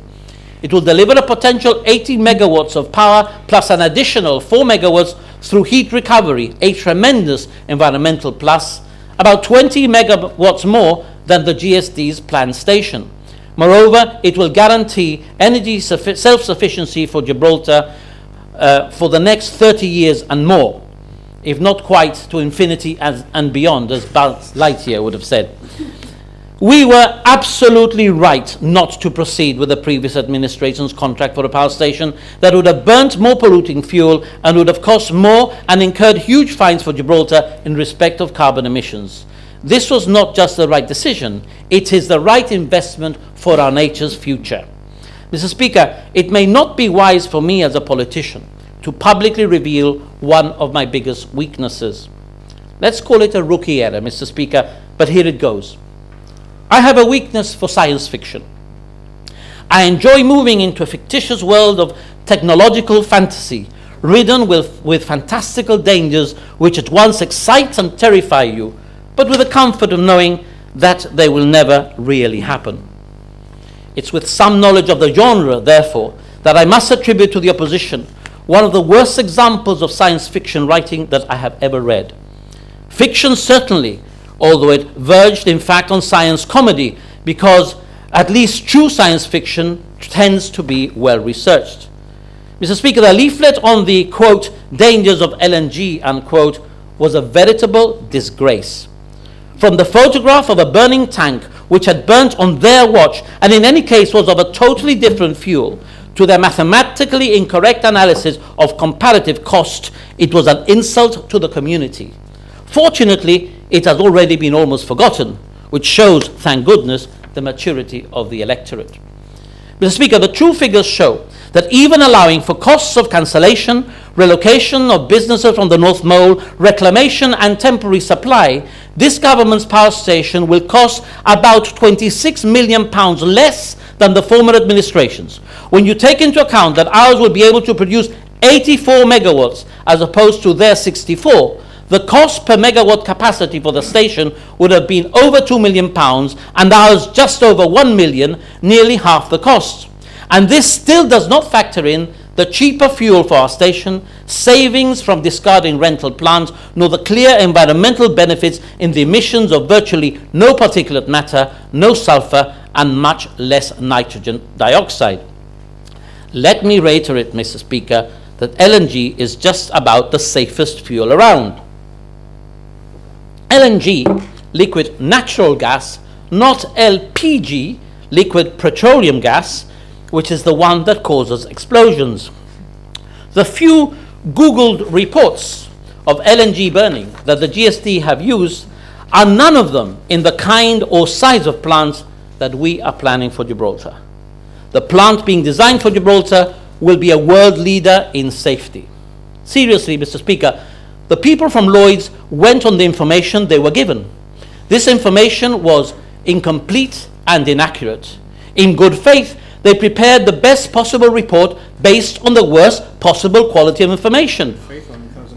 It will deliver a potential 80 megawatts of power plus an additional 4 megawatts through heat recovery, a tremendous environmental plus, about 20 megawatts more than the GSD's planned station. Moreover, it will guarantee energy self-sufficiency for Gibraltar for the next 30 years and more, if not quite to infinity and beyond, as Buzz Lightyear would have said. We were absolutely right not to proceed with the previous administration's contract for a power station that would have burnt more polluting fuel and would have cost more and incurred huge fines for Gibraltar in respect of carbon emissions. This was not just the right decision, it is the right investment for our nature's future. Mr. Speaker, it may not be wise for me as a politician to publicly reveal one of my biggest weaknesses. Let's call it a rookie error, Mr. Speaker, but here it goes. I have a weakness for science fiction. I enjoy moving into a fictitious world of technological fantasy, ridden with fantastical dangers which at once excite and terrify you, but with the comfort of knowing that they will never really happen. It's with some knowledge of the genre, therefore, that I must attribute to the opposition one of the worst examples of science fiction writing that I have ever read. Fiction, certainly, although it verged, in fact, on science comedy, because at least true science fiction tends to be well researched. Mr. Speaker, the leaflet on the, quote, dangers of LNG, unquote, was a veritable disgrace. From the photograph of a burning tank which had burnt on their watch and in any case was of a totally different fuel, to their mathematically incorrect analysis of comparative cost, it was an insult to the community. Fortunately, it has already been almost forgotten, which shows, thank goodness, the maturity of the electorate. Mr. Speaker, the true figures show that even allowing for costs of cancellation, relocation of businesses from the North Mole, reclamation and temporary supply, this government's power station will cost about £26 million less than the former administration's. When you take into account that ours will be able to produce 84 megawatts as opposed to their 64, the cost per megawatt capacity for the station would have been over £2 million and ours just over £1 million, nearly half the cost. And this still does not factor in the cheaper fuel for our station, savings from discarding rental plants, nor the clear environmental benefits in the emissions of virtually no particulate matter, no sulfur, and much less nitrogen dioxide. Let me reiterate, Mr. Speaker, that LNG is just about the safest fuel around. LNG, liquid natural gas, not LPG, liquid petroleum gas, which is the one that causes explosions. The few Googled reports of LNG burning that the GST have used are none of them in the kind or size of plants that we are planning for Gibraltar. The plant being designed for Gibraltar will be a world leader in safety. Seriously, Mr. Speaker, the people from Lloyd's went on the information they were given. This information was incomplete and inaccurate. In good faith, they prepared the best possible report based on the worst possible quality of information.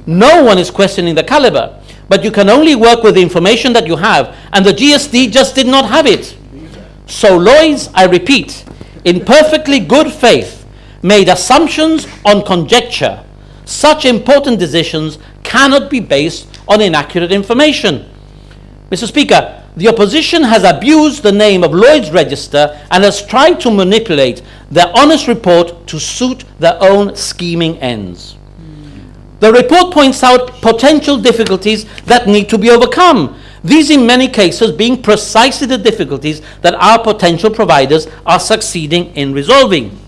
No one is questioning the caliber, but you can only work with the information that you have, and the GSD just did not have it. So Lloyd's, I repeat, in perfectly good faith, made assumptions on conjecture. Such important decisions cannot be based on inaccurate information. Mr. Speaker, the opposition has abused the name of Lloyd's Register and has tried to manipulate their honest report to suit their own scheming ends. The report points out potential difficulties that need to be overcome. These in many cases being precisely the difficulties that our potential providers are succeeding in resolving.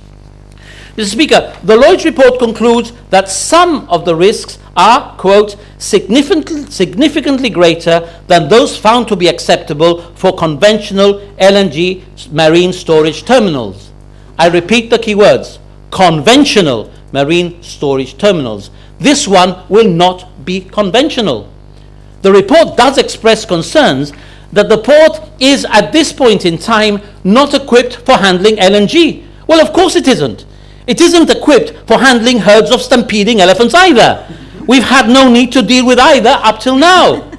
Mr. Speaker, the Lloyd's report concludes that some of the risks are, quote, significantly greater than those found to be acceptable for conventional LNG marine storage terminals. I repeat the key words, conventional marine storage terminals. This one will not be conventional. The report does express concerns that the port is at this point in time not equipped for handling LNG. Well, of course it isn't. It isn't equipped for handling herds of stampeding elephants either. We've had no need to deal with either up till now.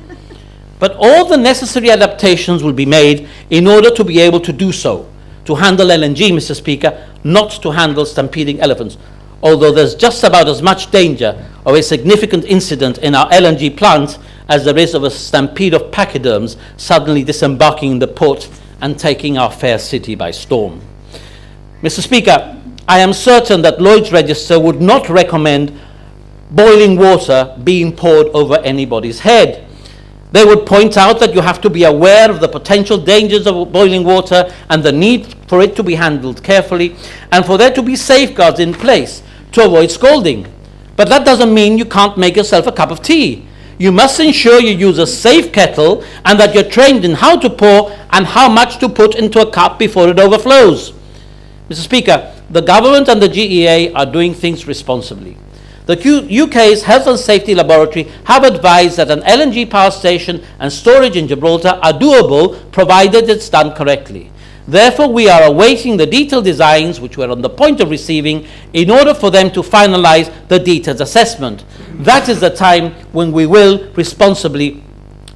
But all the necessary adaptations will be made in order to be able to do so, to handle LNG, Mr. Speaker, not to handle stampeding elephants. Although there's just about as much danger of a significant incident in our LNG plant as there is of a stampede of pachyderms suddenly disembarking in the port and taking our fair city by storm. Mr. Speaker, I am certain that Lloyd's Register would not recommend boiling water being poured over anybody's head. They would point out that you have to be aware of the potential dangers of boiling water and the need for it to be handled carefully and for there to be safeguards in place to avoid scalding. But that doesn't mean you can't make yourself a cup of tea. You must ensure you use a safe kettle and that you're trained in how to pour and how much to put into a cup before it overflows. Mr. Speaker, the government and the GEA are doing things responsibly. The UK's Health and Safety Laboratory have advised that an LNG power station and storage in Gibraltar are doable provided it's done correctly. Therefore, we are awaiting the detailed designs, which we're on the point of receiving, in order for them to finalize the detailed assessment. That is the time when we will responsibly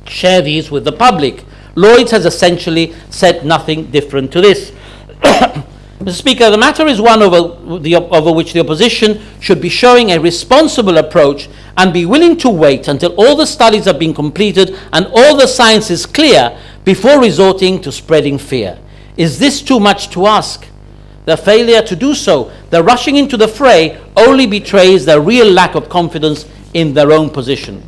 share these with the public. Lloyd's has essentially said nothing different to this. Mr. Speaker, the matter is one over which the opposition should be showing a responsible approach and be willing to wait until all the studies have been completed and all the science is clear before resorting to spreading fear. Is this too much to ask? Their failure to do so, their rushing into the fray, only betrays their real lack of confidence in their own position.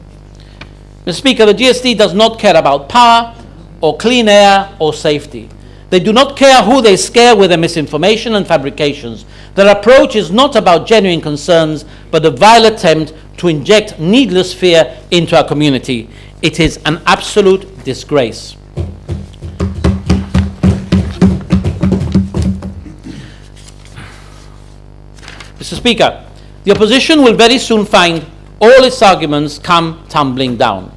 Mr. Speaker, the GST does not care about power or clean air or safety. They do not care who they scare with their misinformation and fabrications. Their approach is not about genuine concerns, but a vile attempt to inject needless fear into our community. It is an absolute disgrace. Mr. Speaker, the opposition will very soon find all its arguments come tumbling down.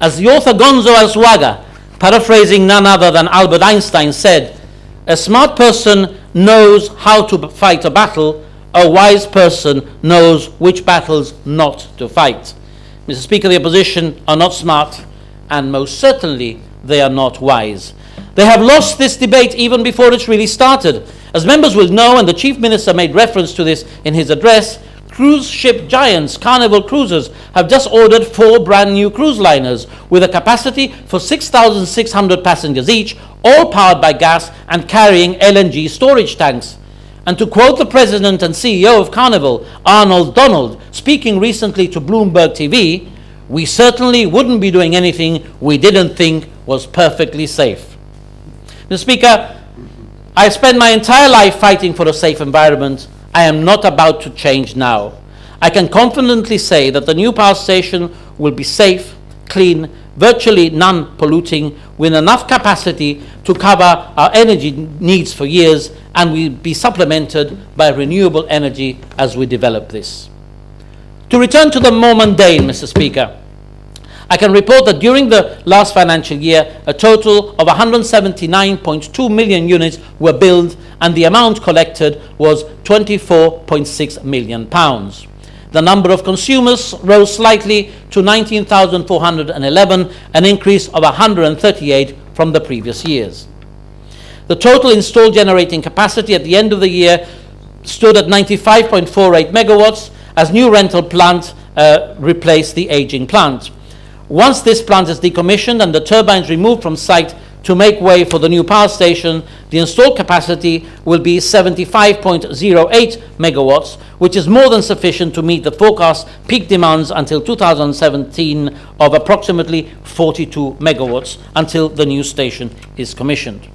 As the author Gonzo Alzuaga, paraphrasing none other than Albert Einstein, said, "A smart person knows how to fight a battle, a wise person knows which battles not to fight." Mr. Speaker, the opposition are not smart, and most certainly they are not wise. They have lost this debate even before it's really started, As members will know, and the Chief Minister made reference to this in his address, cruise ship giants Carnival Cruises have just ordered 4 brand new cruise liners with a capacity for 6,600 passengers each, all powered by gas and carrying LNG storage tanks. And to quote the President and CEO of Carnival, Arnold Donald, speaking recently to Bloomberg TV, "We certainly wouldn't be doing anything we didn't think was perfectly safe." Mr. Speaker, I spent my entire life fighting for a safe environment. I am not about to change now. I can confidently say that the new power station will be safe, clean, virtually non-polluting, with enough capacity to cover our energy needs for years, and will be supplemented by renewable energy as we develop this. To return to the more mundane, Mr. Speaker, I can report that during the last financial year, a total of 179.2 million units were billed, and the amount collected was £24.6 million. The number of consumers rose slightly to 19,411, an increase of 138 from the previous years. The total installed generating capacity at the end of the year stood at 95.48 megawatts, as new rental plant replaced the aging plant. Once this plant is decommissioned and the turbines removed from site to make way for the new power station, the installed capacity will be 75.08 megawatts, which is more than sufficient to meet the forecast peak demands until 2017 of approximately 42 megawatts until the new station is commissioned.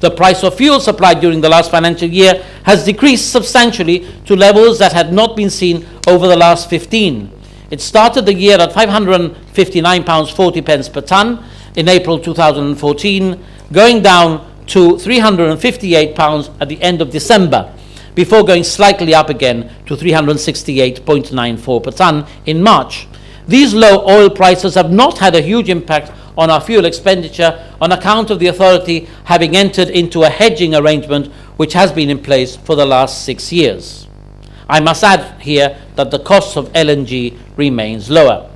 The price of fuel supplied during the last financial year has decreased substantially to levels that had not been seen over the last 15. It started the year at £559.40 per tonne in April 2014, going down to £358 at the end of December, before going slightly up again to £368.94 per tonne in March. These low oil prices have not had a huge impact on our fuel expenditure on account of the authority having entered into a hedging arrangement which has been in place for the last 6 years. I must add here that the cost of LNG remains lower.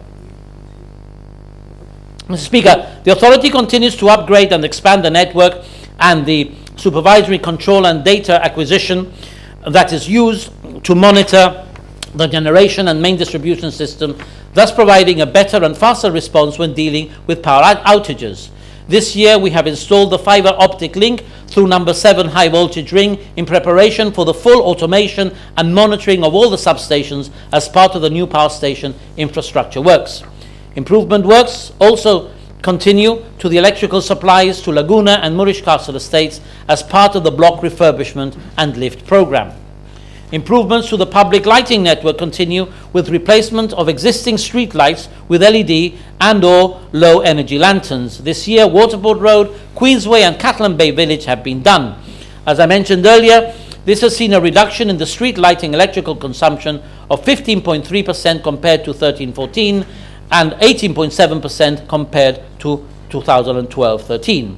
Mr. Speaker, the authority continues to upgrade and expand the network and the supervisory control and data acquisition that is used to monitor the generation and main distribution system, thus providing a better and faster response when dealing with power outages. This year we have installed the fibre optic link through number 7 high voltage ring in preparation for the full automation and monitoring of all the substations as part of the new power station infrastructure works. Improvement works also continue to the electrical supplies to Laguna and Moorish Castle estates as part of the block refurbishment and lift programme. Improvements to the public lighting network continue with replacement of existing street lights with LED and/or low-energy lanterns. This year, Waterport Road, Queensway and Catlin Bay Village have been done. As I mentioned earlier, this has seen a reduction in the street lighting electrical consumption of 15.3% compared to 13-14 and 18.7% compared to 2012-13.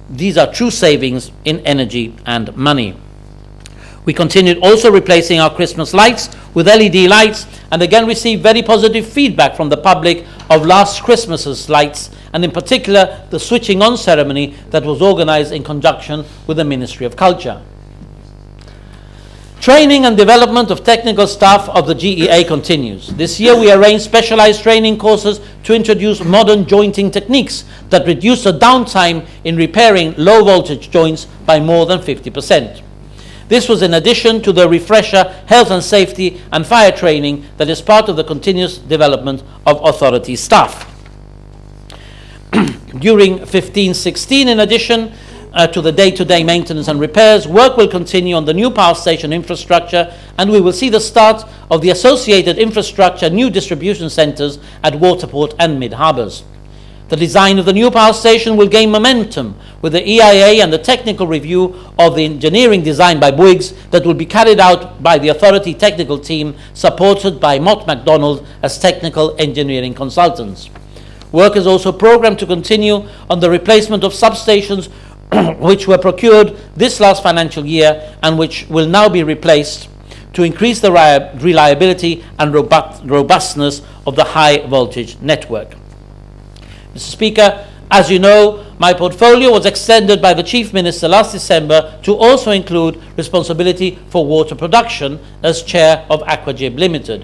These are true savings in energy and money. We continued also replacing our Christmas lights with LED lights, and again received very positive feedback from the public of last Christmas's lights, and in particular the switching on ceremony that was organized in conjunction with the Ministry of Culture. Training and development of technical staff of the GEA continues. This year we arranged specialized training courses to introduce modern jointing techniques that reduce the downtime in repairing low voltage joints by more than 50%. This was in addition to the refresher health and safety and fire training that is part of the continuous development of authority staff. During 15-16, in addition to the day-to-day maintenance and repairs, work will continue on the new power station infrastructure, and we will see the start of the associated infrastructure new distribution centres at Waterport and Mid-Harbours. The design of the new power station will gain momentum with the EIA and the technical review of the engineering design by Bouygues that will be carried out by the authority technical team supported by Mott MacDonald as technical engineering consultants. Work is also programmed to continue on the replacement of substations which were procured this last financial year and which will now be replaced to increase the reliability and robustness of the high voltage network. Mr. Speaker, as you know, My portfolio was extended by the Chief Minister last December to also include responsibility for water production as Chair of Aquagib Limited.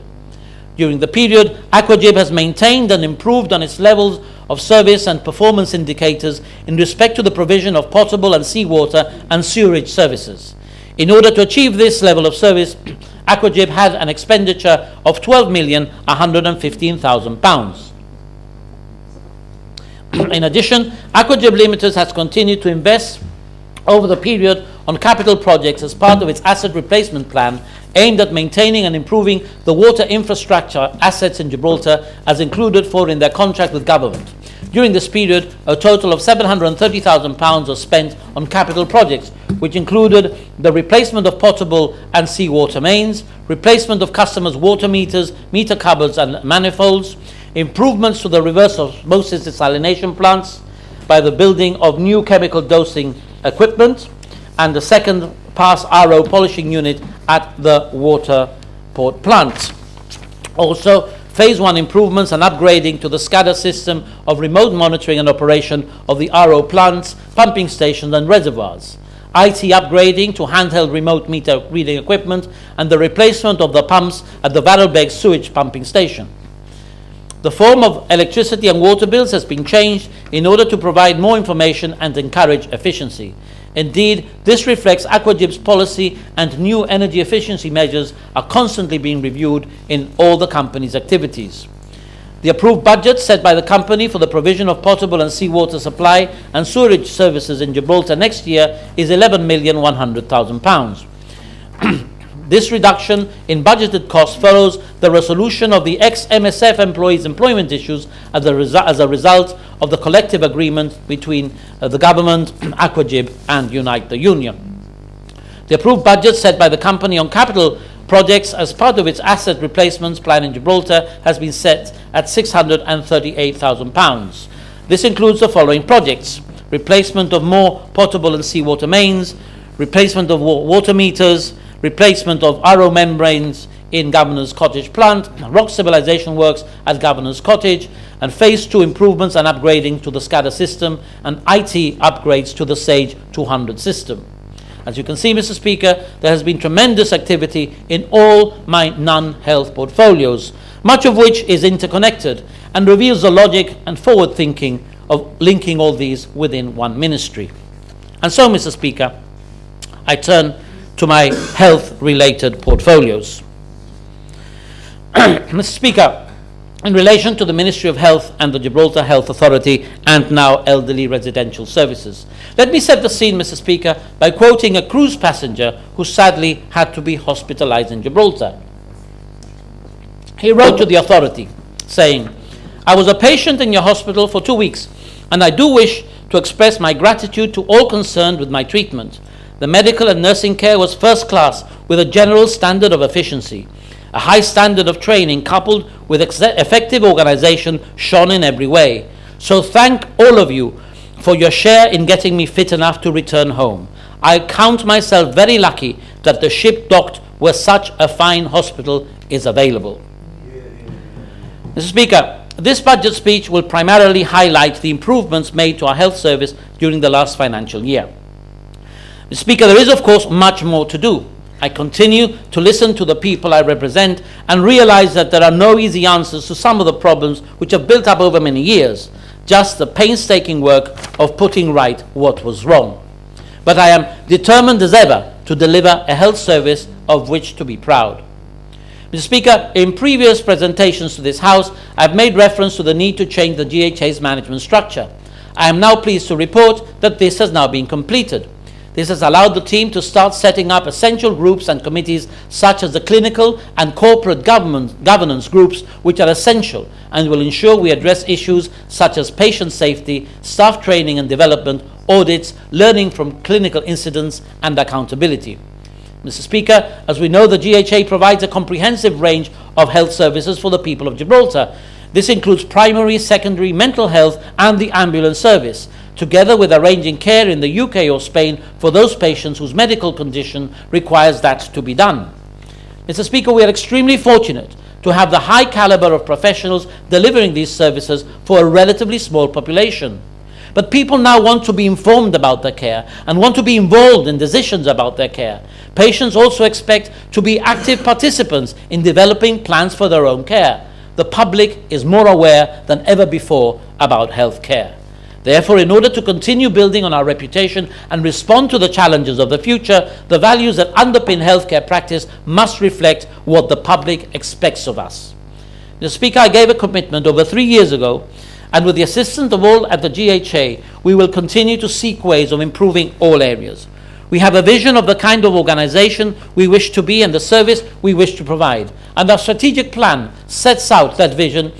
During the period, Aquagib has maintained and improved on its levels of service and performance indicators in respect to the provision of potable and seawater and sewerage services. In order to achieve this level of service, Aquagib had an expenditure of £12,115,000. In addition, Aquagib Limited has continued to invest over the period on capital projects as part of its asset replacement plan aimed at maintaining and improving the water infrastructure assets in Gibraltar as included for in their contract with government. During this period, a total of £730,000 was spent on capital projects, which included the replacement of potable and seawater mains, replacement of customers' water meters, meter cupboards and manifolds, improvements to the reverse osmosis desalination plants by the building of new chemical dosing equipment, and the second pass RO polishing unit at the Waterport plant. Also, Phase 1 improvements and upgrading to the SCADA system of remote monitoring and operation of the RO plants, pumping stations and reservoirs. IT upgrading to handheld remote meter reading equipment and the replacement of the pumps at the Varelbeg sewage pumping station. The form of electricity and water bills has been changed in order to provide more information and encourage efficiency. Indeed, this reflects Aquagib's policy, and new energy efficiency measures are constantly being reviewed in all the company's activities. The approved budget set by the company for the provision of potable and seawater supply and sewerage services in Gibraltar next year is £11,100,000. This reduction in budgeted costs follows the resolution of the ex-MSF employees' employment issues as a result of the collective agreement between the government, Aquagib and Unite the Union. The approved budget set by the company on capital projects as part of its asset replacements plan in Gibraltar has been set at £638,000. This includes the following projects: replacement of more potable and seawater mains, replacement of water meters, replacement of RO membranes in Governor's Cottage plant, rock stabilization works at Governor's Cottage, and Phase 2 improvements and upgrading to the SCADA system and IT upgrades to the Sage 200 system. As you can see, Mr. Speaker, there has been tremendous activity in all my non-health portfolios, much of which is interconnected and reveals the logic and forward thinking of linking all these within one ministry. And so, Mr. Speaker, I turn to my health-related portfolios. Mr. Speaker, in relation to the Ministry of Health and the Gibraltar Health Authority and now Elderly Residential Services, let me set the scene, Mr. Speaker, by quoting a cruise passenger who sadly had to be hospitalized in Gibraltar. He wrote to the authority saying, "I was a patient in your hospital for 2 weeks, and I do wish to express my gratitude to all concerned with my treatment. The medical and nursing care was first class with a general standard of efficiency. A high standard of training coupled with effective organization shone in every way. So thank all of you for your share in getting me fit enough to return home. I count myself very lucky that the ship docked where such a fine hospital is available." Mr. Speaker, this budget speech will primarily highlight the improvements made to our health service during the last financial year. Mr. Speaker, there is of course much more to do. I continue to listen to the people I represent and realize that there are no easy answers to some of the problems which have built up over many years, just the painstaking work of putting right what was wrong. But I am determined as ever to deliver a health service of which to be proud. Mr. Speaker, in previous presentations to this House, I have made reference to the need to change the GHA's management structure. I am now pleased to report that this has now been completed. This has allowed the team to start setting up essential groups and committees such as the clinical and corporate governance groups, which are essential and will ensure we address issues such as patient safety, staff training and development, audits, learning from clinical incidents and accountability. Mr. Speaker, as we know, the GHA provides a comprehensive range of health services for the people of Gibraltar. This includes primary, secondary, mental health and the ambulance service, together with arranging care in the UK or Spain for those patients whose medical condition requires that to be done. Mr. Speaker, we are extremely fortunate to have the high caliber of professionals delivering these services for a relatively small population. But people now want to be informed about their care and want to be involved in decisions about their care. Patients also expect to be active participants in developing plans for their own care. The public is more aware than ever before about health care. Therefore, in order to continue building on our reputation and respond to the challenges of the future, the values that underpin healthcare practice must reflect what the public expects of us. Mr. Speaker, I gave a commitment over 3 years ago, and with the assistance of all at the GHA, we will continue to seek ways of improving all areas. We have a vision of the kind of organization we wish to be and the service we wish to provide, and our strategic plan sets out that vision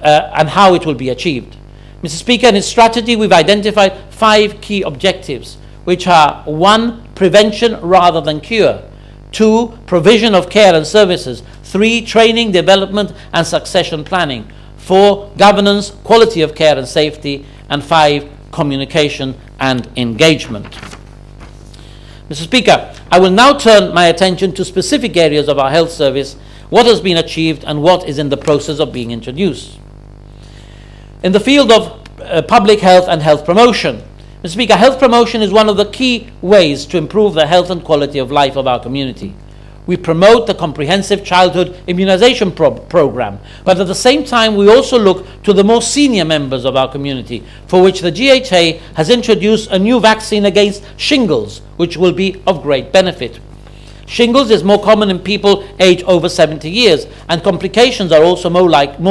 and how it will be achieved. Mr. Speaker, in its strategy, we've identified 5 key objectives, which are 1, prevention rather than cure; 2, provision of care and services; 3, training, development and succession planning; 4, governance, quality of care and safety; and 5, communication and engagement. Mr. Speaker, I will now turn my attention to specific areas of our health service, what has been achieved and what is in the process of being introduced. In the field of public health and health promotion, Mr. Speaker, health promotion is one of the key ways to improve the health and quality of life of our community. We promote the comprehensive childhood immunization program, but at the same time we also look to the more senior members of our community, for which the GHA has introduced a new vaccine against shingles, which will be of great benefit. Shingles is more common in people aged over 70 years, and complications are also more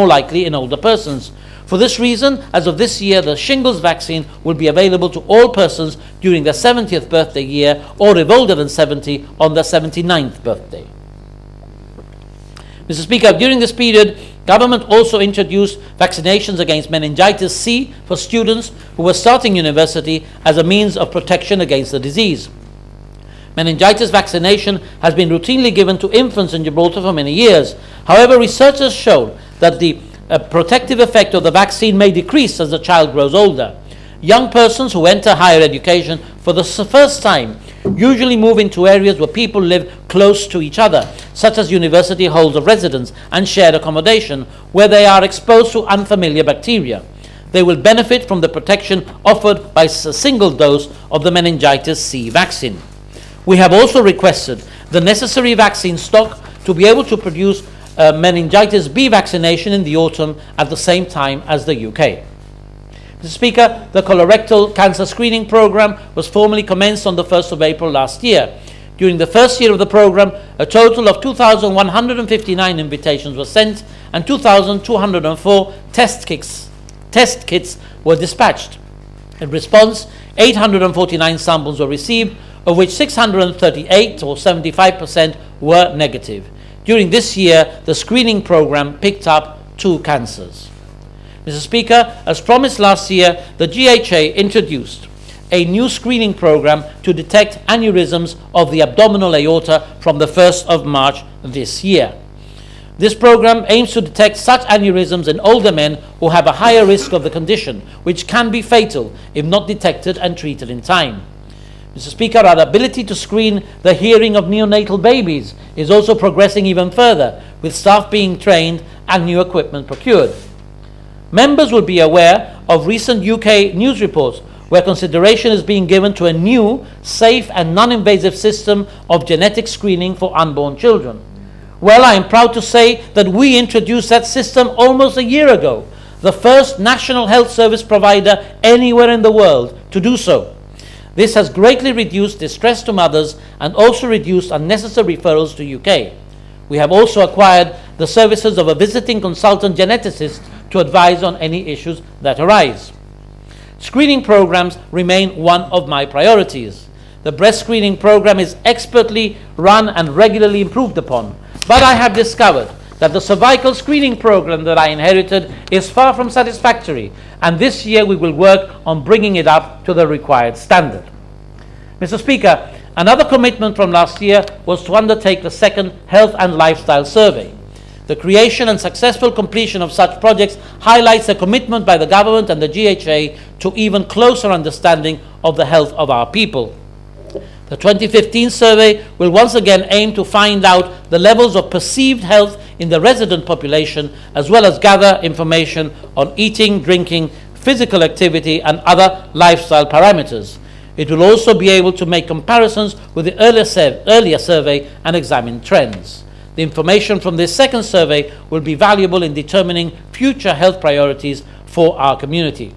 likely in older persons. For this reason, as of this year, the shingles vaccine will be available to all persons during their 70th birthday year, or if older than 70, on their 79th birthday. Mr. Speaker, during this period, government also introduced vaccinations against meningitis C for students who were starting university as a means of protection against the disease. Meningitis vaccination has been routinely given to infants in Gibraltar for many years. However, research has shown that the protective effect of the vaccine may decrease as the child grows older. Young persons who enter higher education for the first time usually move into areas where people live close to each other, such as university halls of residence and shared accommodation, where they are exposed to unfamiliar bacteria. They will benefit from the protection offered by a single dose of the meningitis C vaccine. We have also requested the necessary vaccine stock to be able to produce meningitis B vaccination in the autumn at the same time as the UK. Mr. Speaker, the colorectal cancer screening program was formally commenced on the 1st of April last year. During the first year of the program, a total of 2,159 invitations were sent and 2,204 test kits were dispatched. In response, 849 samples were received, of which 638 or 75% were negative. During this year, the screening program picked up 2 cancers. Mr. Speaker, as promised last year, the GHA introduced a new screening program to detect aneurysms of the abdominal aorta from the 1st of March this year. This program aims to detect such aneurysms in older men who have a higher risk of the condition, which can be fatal if not detected and treated in time. Mr. Speaker, our ability to screen the hearing of neonatal babies is also progressing even further, with staff being trained and new equipment procured. Members will be aware of recent UK news reports where consideration is being given to a new, safe and non-invasive system of genetic screening for unborn children. Well, I am proud to say that we introduced that system almost a year ago, the first national health service provider anywhere in the world to do so. This has greatly reduced distress to mothers and also reduced unnecessary referrals to UK. We have also acquired the services of a visiting consultant geneticist to advise on any issues that arise. Screening programs remain one of my priorities. The breast screening program is expertly run and regularly improved upon, but I have discovered that the cervical screening program that I inherited is far from satisfactory, and this year we will work on bringing it up to the required standard. Mr. Speaker, another commitment from last year was to undertake the second Health and Lifestyle Survey. The creation and successful completion of such projects highlights the commitment by the government and the GHA to even closer understanding of the health of our people. The 2015 survey will once again aim to find out the levels of perceived health in the resident population, as well as gather information on eating, drinking, physical activity, and other lifestyle parameters. It will also be able to make comparisons with the earlier survey and examine trends. The information from this second survey will be valuable in determining future health priorities for our community.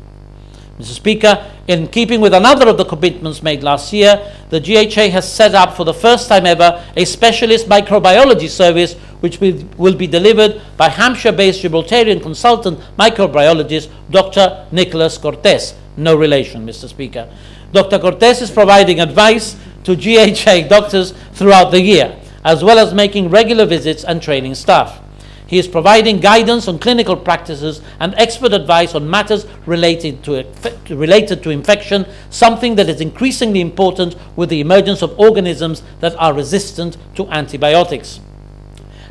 Mr. Speaker, in keeping with another of the commitments made last year, the GHA has set up for the first time ever a specialist microbiology service which will be delivered by Hampshire-based Gibraltarian consultant microbiologist Dr. Nicholas Cortes. No relation, Mr. Speaker. Dr. Cortes is providing advice to GHA doctors throughout the year, as well as making regular visits and training staff. He is providing guidance on clinical practices and expert advice on matters related to infection, something that is increasingly important with the emergence of organisms that are resistant to antibiotics.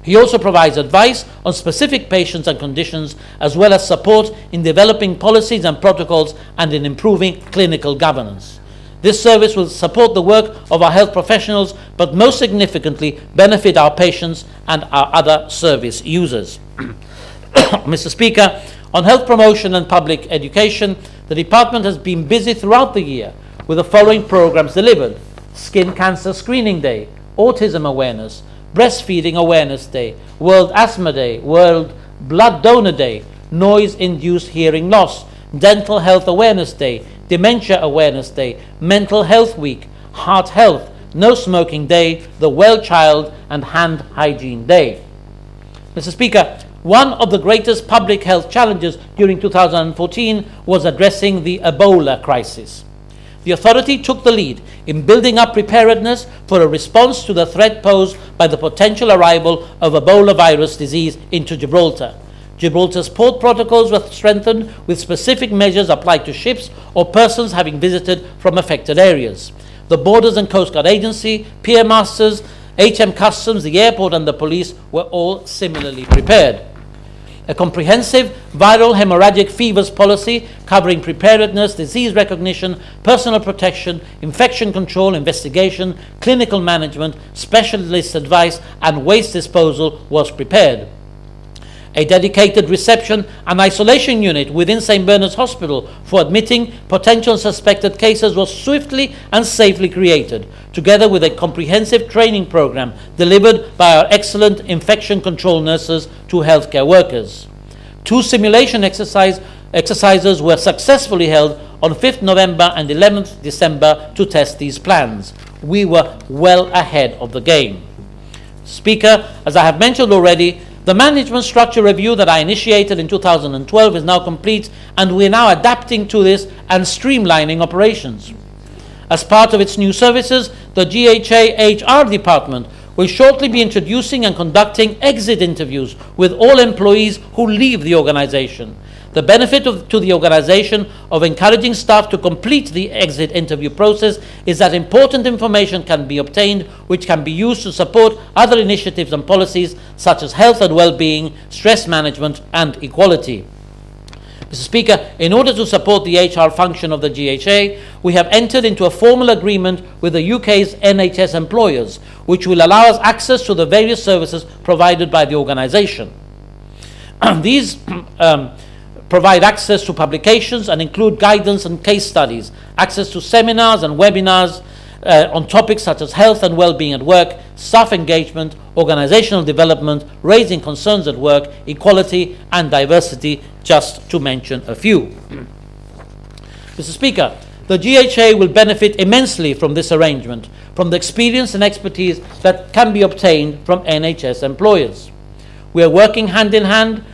He also provides advice on specific patients and conditions, as well as support in developing policies and protocols and in improving clinical governance. This service will support the work of our health professionals, but most significantly benefit our patients and our other service users. Mr. Speaker, on health promotion and public education, the department has been busy throughout the year with the following programs delivered: Skin Cancer Screening Day, Autism Awareness, Breastfeeding Awareness Day, World Asthma Day, World Blood Donor Day, Noise-Induced Hearing Loss, Dental Health Awareness Day, Dementia Awareness Day, Mental Health Week, Heart Health, No Smoking Day, the Well Child, and Hand Hygiene Day. Mr. Speaker, one of the greatest public health challenges during 2014 was addressing the Ebola crisis. The authority took the lead in building up preparedness for a response to the threat posed by the potential arrival of Ebola virus disease into Gibraltar. Gibraltar's port protocols were strengthened with specific measures applied to ships or persons having visited from affected areas. The Borders and Coast Guard Agency, Pier Masters, HM Customs, the airport and the police were all similarly prepared. A comprehensive viral hemorrhagic fevers policy covering preparedness, disease recognition, personal protection, infection control, investigation, clinical management, specialist advice, and waste disposal was prepared. A dedicated reception and isolation unit within St. Bernard's Hospital for admitting potential suspected cases was swiftly and safely created, together with a comprehensive training program delivered by our excellent infection control nurses to healthcare workers. 2 simulation exercises were successfully held on 5th November and 11th December to test these plans. We were well ahead of the game. Speaker, as I have mentioned already, the management structure review that I initiated in 2012 is now complete, and we are now adapting to this and streamlining operations. As part of its new services, the GHA HR department will shortly be introducing and conducting exit interviews with all employees who leave the organization. The benefit to the organization of encouraging staff to complete the exit interview process is that important information can be obtained which can be used to support other initiatives and policies such as health and well-being, stress management, and equality. Mr. Speaker, in order to support the HR function of the GHA, we have entered into a formal agreement with the UK's NHS employers, which will allow us access to the various services provided by the organisation. These provide access to publications and include guidance and case studies, access to seminars and webinars on topics such as health and well-being at work, staff engagement, organizational development, raising concerns at work, equality and diversity, just to mention a few. Mr. Speaker, the GHA will benefit immensely from this arrangement, from the experience and expertise that can be obtained from NHS employers. We are working hand in hand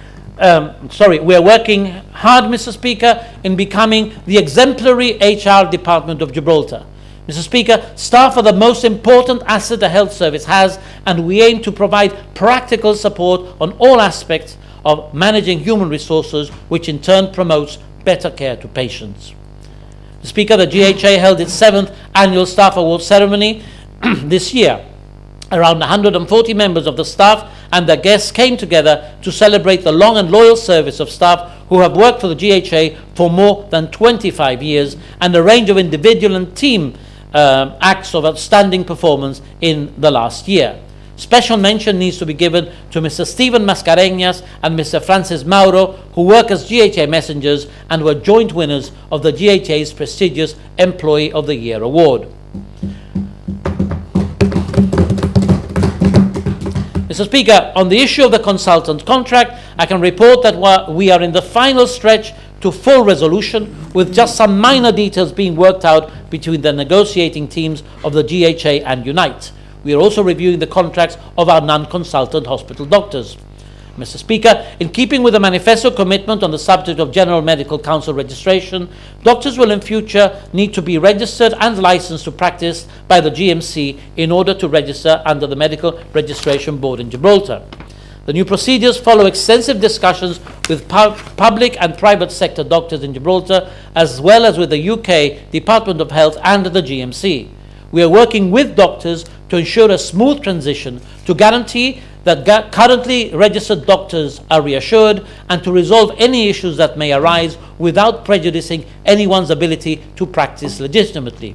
we are working hard, Mr. Speaker, in becoming the exemplary HR department of Gibraltar. Mr. Speaker, staff are the most important asset the health service has, and we aim to provide practical support on all aspects of managing human resources, which in turn promotes better care to patients. Mr. Speaker, the GHA held its 7th annual staff award ceremony this year. Around 140 members of the staff and their guests came together to celebrate the long and loyal service of staff who have worked for the GHA for more than 25 years and a range of individual and team acts of outstanding performance in the last year. Special mention needs to be given to Mr. Stephen Mascarenhas and Mr. Francis Mauro, who work as GHA messengers and were joint winners of the GHA's prestigious Employee of the Year award. Mr. Speaker, on the issue of the consultant contract, I can report that we are in the final stretch to full resolution, with just some minor details being worked out between the negotiating teams of the GHA and Unite. We are also reviewing the contracts of our non-consultant hospital doctors. Mr. Speaker, in keeping with the manifesto commitment on the subject of General Medical Council registration, doctors will in future need to be registered and licensed to practice by the GMC in order to register under the Medical Registration Board in Gibraltar. The new procedures follow extensive discussions with public and private sector doctors in Gibraltar, as well as with the UK Department of Health and the GMC. We are working with doctors to ensure a smooth transition, to guarantee that currently registered doctors are reassured, and to resolve any issues that may arise without prejudicing anyone's ability to practice legitimately.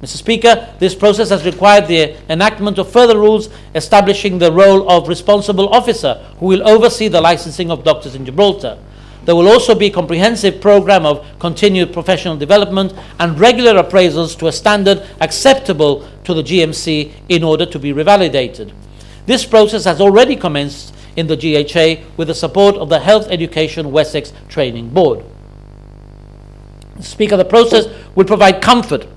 Mr. Speaker, this process has required the enactment of further rules establishing the role of responsible officer who will oversee the licensing of doctors in Gibraltar. There will also be a comprehensive program of continued professional development and regular appraisals to a standard acceptable to the GMC in order to be revalidated. This process has already commenced in the GHA with the support of the Health Education Wessex Training Board. Speaker, the process will provide comfort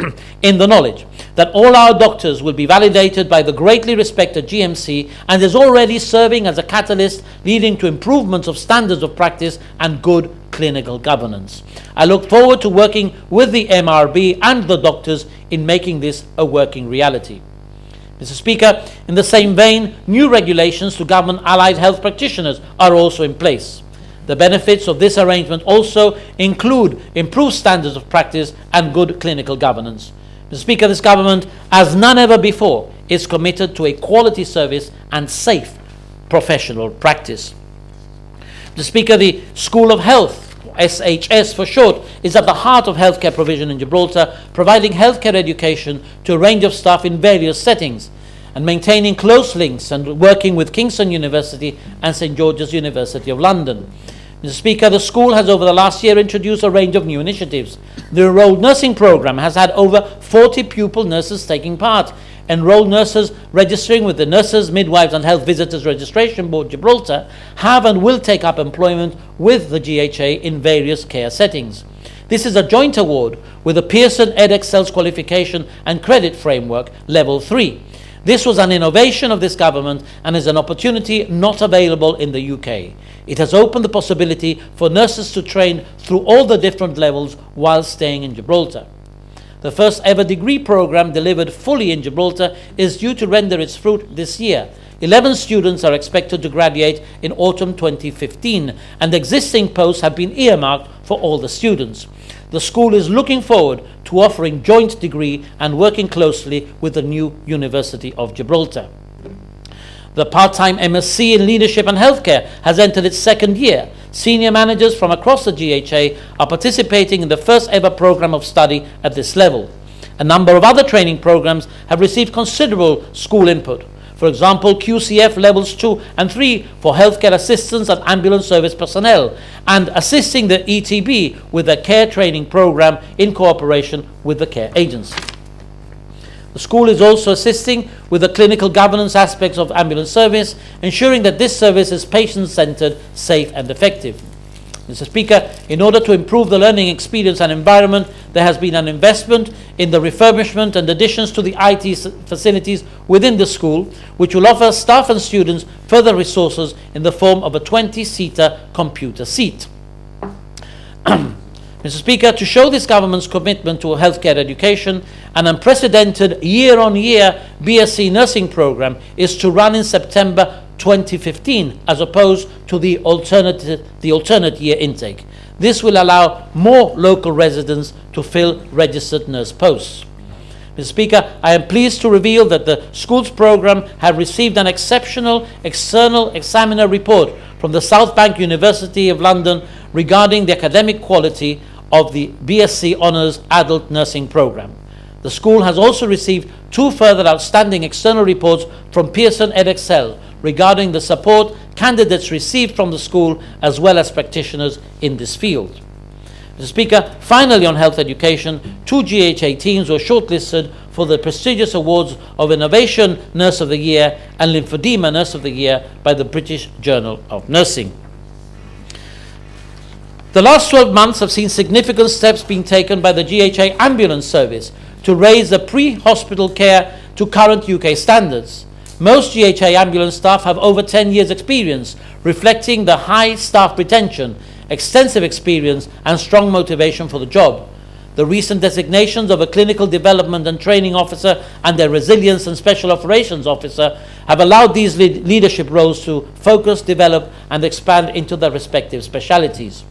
in the knowledge that all our doctors will be validated by the greatly respected GMC and is already serving as a catalyst leading to improvements of standards of practice and good clinical governance. I look forward to working with the MRB and the doctors in making this a working reality. Mr. Speaker, in the same vein, new regulations to govern allied health practitioners are also in place. The benefits of this arrangement also include improved standards of practice and good clinical governance. Mr. Speaker, this government, as none ever before, is committed to a quality service and safe professional practice. Mr. Speaker, the School of Health, SHS for short, is at the heart of healthcare provision in Gibraltar, providing healthcare education to a range of staff in various settings, and maintaining close links and working with Kingston University and St. George's University of London. Mr. Speaker, the school has over the last year introduced a range of new initiatives. The enrolled nursing program has had over 40 pupil nurses taking part. Enrolled nurses registering with the Nurses, Midwives and Health Visitors Registration Board Gibraltar have and will take up employment with the GHA in various care settings. This is a joint award with the Pearson Edexcel's Qualification and Credit Framework Level 3. This was an innovation of this government and is an opportunity not available in the UK. It has opened the possibility for nurses to train through all the different levels while staying in Gibraltar. The first ever degree program delivered fully in Gibraltar is due to render its fruit this year. 11 students are expected to graduate in autumn 2015, and existing posts have been earmarked for all the students. The school is looking forward to offering joint degree and working closely with the new University of Gibraltar. The part-time MSc in Leadership and Healthcare has entered its second year. Senior managers from across the GHA are participating in the first ever program of study at this level. A number of other training programs have received considerable school input. For example, QCF levels 2 and 3 for healthcare assistants and ambulance service personnel, and assisting the ETB with a care training program in cooperation with the care agency. The school is also assisting with the clinical governance aspects of ambulance service, ensuring that this service is patient-centered, safe and effective. Mr. Speaker, in order to improve the learning experience and environment, there has been an investment in the refurbishment and additions to the IT facilities within the school, which will offer staff and students further resources in the form of a 20-seater computer seat. Mr. Speaker, to show this government's commitment to healthcare education, an unprecedented year-on-year BSc nursing program is to run in September 2015, as opposed to the alternate year intake. This will allow more local residents to fill registered nurse posts. Mr. Speaker, I am pleased to reveal that the school's program have received an exceptional external examiner report from the South Bank University of London regarding the academic quality of the BSc Honours Adult Nursing Programme. The school has also received 2 further outstanding external reports from Pearson EdXL regarding the support candidates received from the school as well as practitioners in this field. Mr. Speaker, finally on health education, 2 GHA teams were shortlisted for the prestigious awards of Innovation Nurse of the Year and Lymphedema Nurse of the Year by the British Journal of Nursing. The last 12 months have seen significant steps being taken by the GHA ambulance service to raise the pre-hospital care to current UK standards. Most GHA ambulance staff have over 10 years' experience, reflecting the high staff retention, extensive experience and strong motivation for the job. The recent designations of a clinical development and training officer and a resilience and special operations officer have allowed these leadership roles to focus, develop and expand into their respective specialities.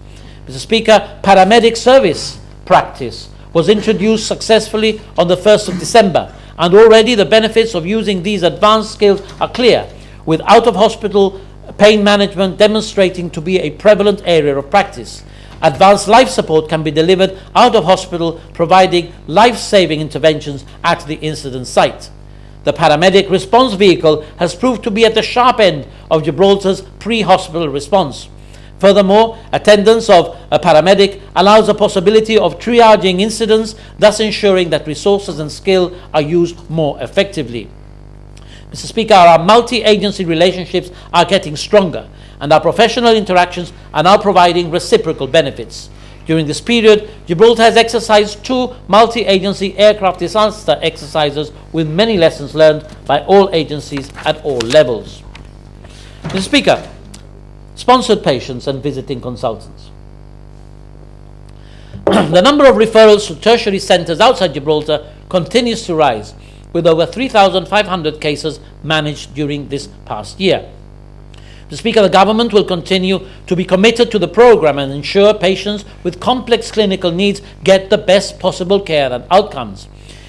Mr. Speaker, paramedic service practice was introduced successfully on the 1st of December, and already the benefits of using these advanced skills are clear, with out-of-hospital pain management demonstrating to be a prevalent area of practice. Advanced life support can be delivered out of hospital, providing life-saving interventions at the incident site. The paramedic response vehicle has proved to be at the sharp end of Gibraltar's pre-hospital response. Furthermore, attendance of a paramedic allows the possibility of triaging incidents, thus ensuring that resources and skill are used more effectively. Mr. Speaker, our multi-agency relationships are getting stronger, and our professional interactions are now providing reciprocal benefits. During this period, Gibraltar has exercised 2 multi-agency aircraft disaster exercises with many lessons learned by all agencies at all levels. Mr. Speaker, sponsored patients and visiting consultants. The number of referrals to tertiary centres outside Gibraltar continues to rise, with over 3,500 cases managed during this past year. Mr. Speaker, the government will continue to be committed to the programme and ensure patients with complex clinical needs get the best possible care and outcomes.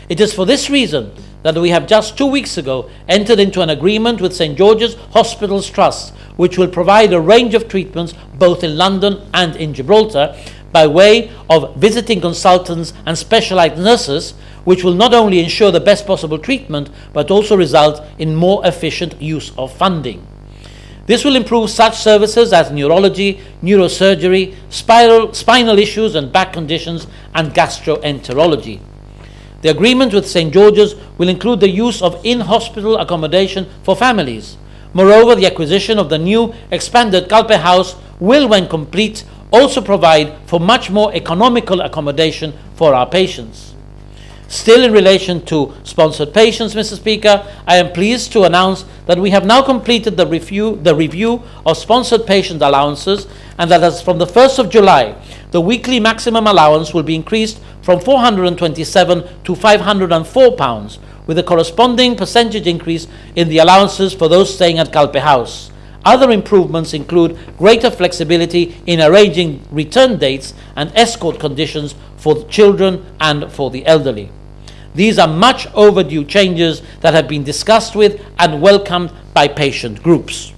It is for this reason that we have just 2 weeks ago entered into an agreement with St George's Hospitals Trust, which will provide a range of treatments both in London and in Gibraltar by way of visiting consultants and specialised nurses, which will not only ensure the best possible treatment but also result in more efficient use of funding. This will improve such services as neurology, neurosurgery, spinal issues and back conditions, and gastroenterology. The agreement with St George's will include the use of in-hospital accommodation for families. Moreover, the acquisition of the new expanded Calpe House will, when complete, also provide for much more economical accommodation for our patients. Still in relation to sponsored patients, Mr. Speaker, I am pleased to announce that we have now completed the review of sponsored patient allowances, and that as from the 1st of July, the weekly maximum allowance will be increased from £427 to £504, with a corresponding percentage increase in the allowances for those staying at Calpe House. Other improvements include greater flexibility in arranging return dates and escort conditions for children and for the elderly. These are much overdue changes that have been discussed with and welcomed by patient groups.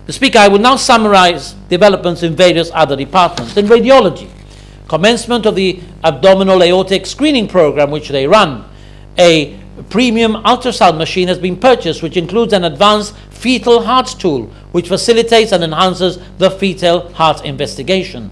Mr. Speaker, I will now summarise developments in various other departments. In radiology, commencement of the abdominal aortic screening program which they run. A premium ultrasound machine has been purchased which includes an advanced fetal heart tool which facilitates and enhances the fetal heart investigation.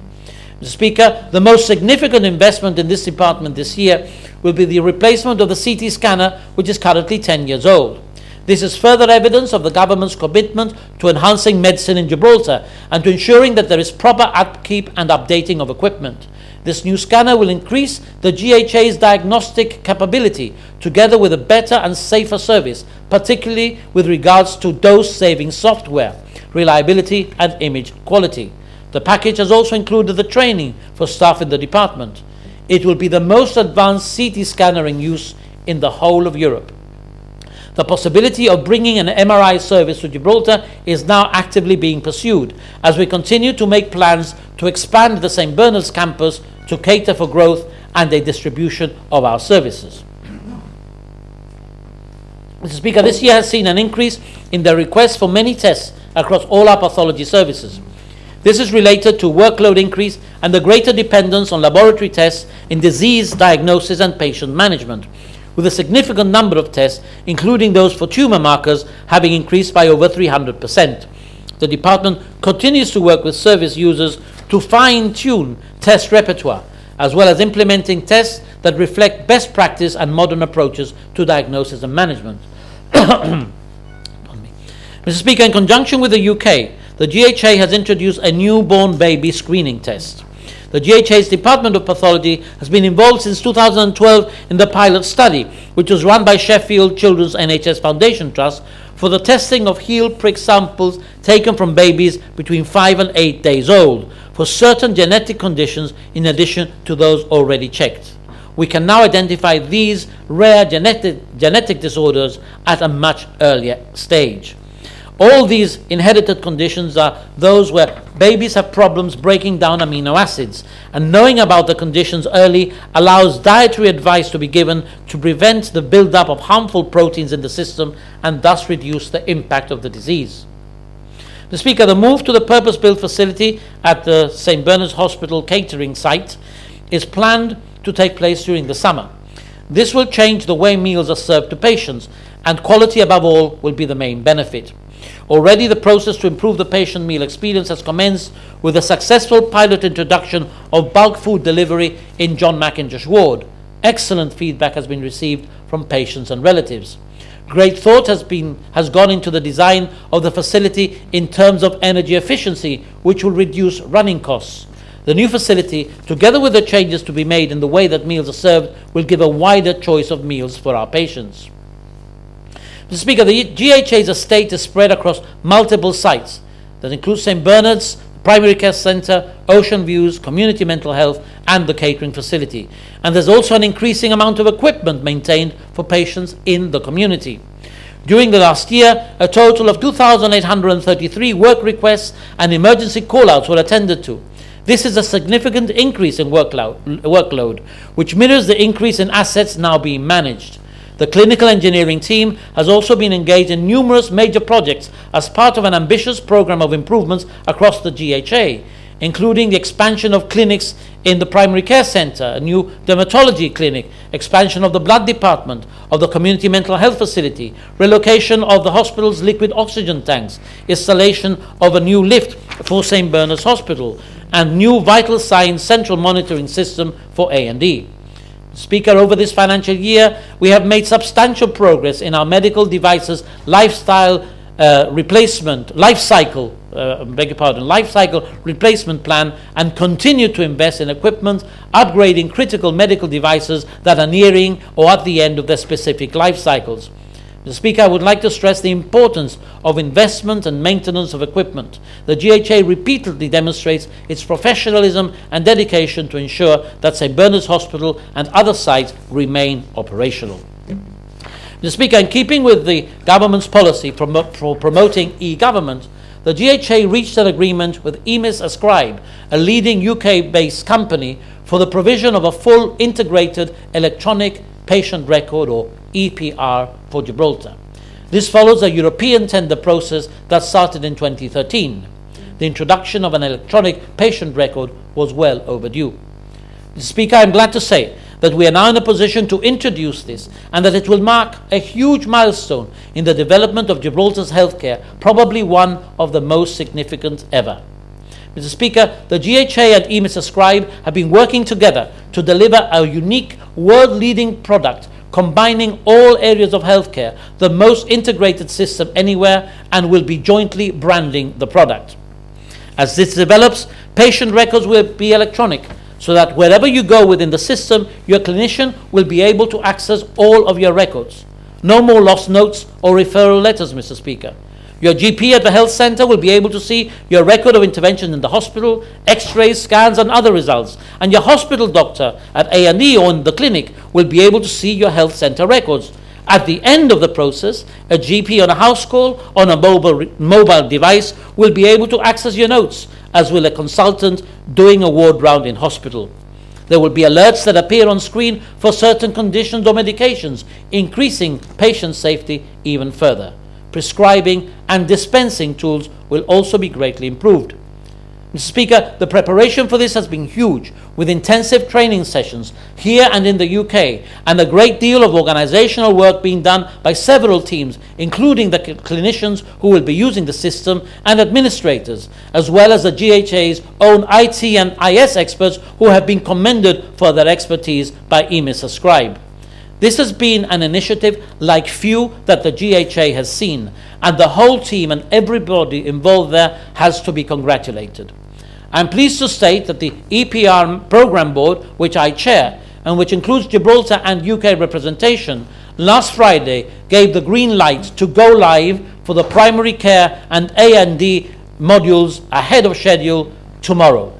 Mr. Speaker, the most significant investment in this department this year will be the replacement of the CT scanner, which is currently 10 years old. This is further evidence of the government's commitment to enhancing medicine in Gibraltar and to ensuring that there is proper upkeep and updating of equipment. This new scanner will increase the GHA's diagnostic capability, together with a better and safer service, particularly with regards to dose-saving software, reliability and image quality. The package has also included the training for staff in the department. It will be the most advanced CT scanner in use in the whole of Europe. The possibility of bringing an MRI service to Gibraltar is now actively being pursued as we continue to make plans to expand the St Bernard's campus to cater for growth and a distribution of our services. Mr. Speaker, this year has seen an increase in the requests for many tests across all our pathology services. This is related to workload increase and the greater dependence on laboratory tests in disease diagnosis and patient management, with a significant number of tests, including those for tumor markers, having increased by over 300%. The department continues to work with service users to fine-tune test repertoire, as well as implementing tests that reflect best practice and modern approaches to diagnosis and management. Mr. Speaker, in conjunction with the UK, the GHA has introduced a newborn baby screening test. The GHA's Department of Pathology has been involved since 2012 in the pilot study, which was run by Sheffield Children's NHS Foundation Trust for the testing of heel prick samples taken from babies between 5 and 8 days old for certain genetic conditions in addition to those already checked. We can now identify these rare genetic disorders at a much earlier stage. All these inherited conditions are those where babies have problems breaking down amino acids, and knowing about the conditions early allows dietary advice to be given to prevent the buildup of harmful proteins in the system and thus reduce the impact of the disease. Mr. Speaker, the move to the purpose-built facility at the St. Bernard's Hospital catering site is planned to take place during the summer. This will change the way meals are served to patients, and quality above all will be the main benefit. Already the process to improve the patient meal experience has commenced with the successful pilot introduction of bulk food delivery in John Mackintosh ward. Excellent feedback has been received from patients and relatives. Great thought has gone into the design of the facility in terms of energy efficiency, which will reduce running costs. The new facility, together with the changes to be made in the way that meals are served, will give a wider choice of meals for our patients. Mr. Speaker, the GHA's estate is spread across multiple sites that include St. Bernard's, Primary Care Centre, Ocean Views, Community Mental Health, and the catering facility. And there's also an increasing amount of equipment maintained for patients in the community. During the last year, a total of 2,833 work requests and emergency call-outs were attended to. This is a significant increase in workload, which mirrors the increase in assets now being managed. The clinical engineering team has also been engaged in numerous major projects as part of an ambitious program of improvements across the GHA, including the expansion of clinics in the Primary Care Centre, a new dermatology clinic, expansion of the blood department of the Community Mental Health Facility, relocation of the hospital's liquid oxygen tanks, installation of a new lift for St. Bernard's Hospital, and new vital signs central monitoring system for A&E. Speaker, over this financial year, we have made substantial progress in our medical devices life cycle replacement plan, and continue to invest in equipment, upgrading critical medical devices that are nearing or at the end of their specific life cycles. Mr. Speaker, I would like to stress the importance of investment and maintenance of equipment. The GHA repeatedly demonstrates its professionalism and dedication to ensure that St. Bernard's Hospital and other sites remain operational. Mr. Speaker, in keeping with the government's policy for promoting e-government, the GHA reached an agreement with EMIS Ascribe, a leading UK-based company, for the provision of a full integrated electronic patient record, or EPR, for Gibraltar. This follows a European tender process that started in 2013. The introduction of an electronic patient record was well overdue. Mr. Speaker, I am glad to say that we are now in a position to introduce this, and that it will mark a huge milestone in the development of Gibraltar's healthcare, probably one of the most significant ever. Mr. Speaker, the GHA and EMIS Ascribe have been working together to deliver a unique, world-leading product combining all areas of healthcare, the most integrated system anywhere, and will be jointly branding the product. As this develops, patient records will be electronic, so that wherever you go within the system, your clinician will be able to access all of your records. No more lost notes or referral letters, Mr. Speaker. Your GP at the health centre will be able to see your record of intervention in the hospital, x-rays, scans and other results, and your hospital doctor at A&E or in the clinic will be able to see your health centre records. At the end of the process, a GP on a house call on a mobile device will be able to access your notes, as will a consultant doing a ward round in hospital. There will be alerts that appear on screen for certain conditions or medications, increasing patient safety even further. Prescribing and dispensing tools will also be greatly improved. Mr. Speaker, the preparation for this has been huge, with intensive training sessions here and in the UK, and a great deal of organisational work being done by several teams, including the clinicians who will be using the system and administrators, as well as the GHA's own IT and IS experts who have been commended for their expertise by EMIS Scribe. This has been an initiative like few that the GHA has seen, and the whole team and everybody involved there has to be congratulated. I'm pleased to state that the EPR Programme Board, which I chair, and which includes Gibraltar and UK representation, last Friday gave the green light to go live for the primary care and A&D modules ahead of schedule tomorrow.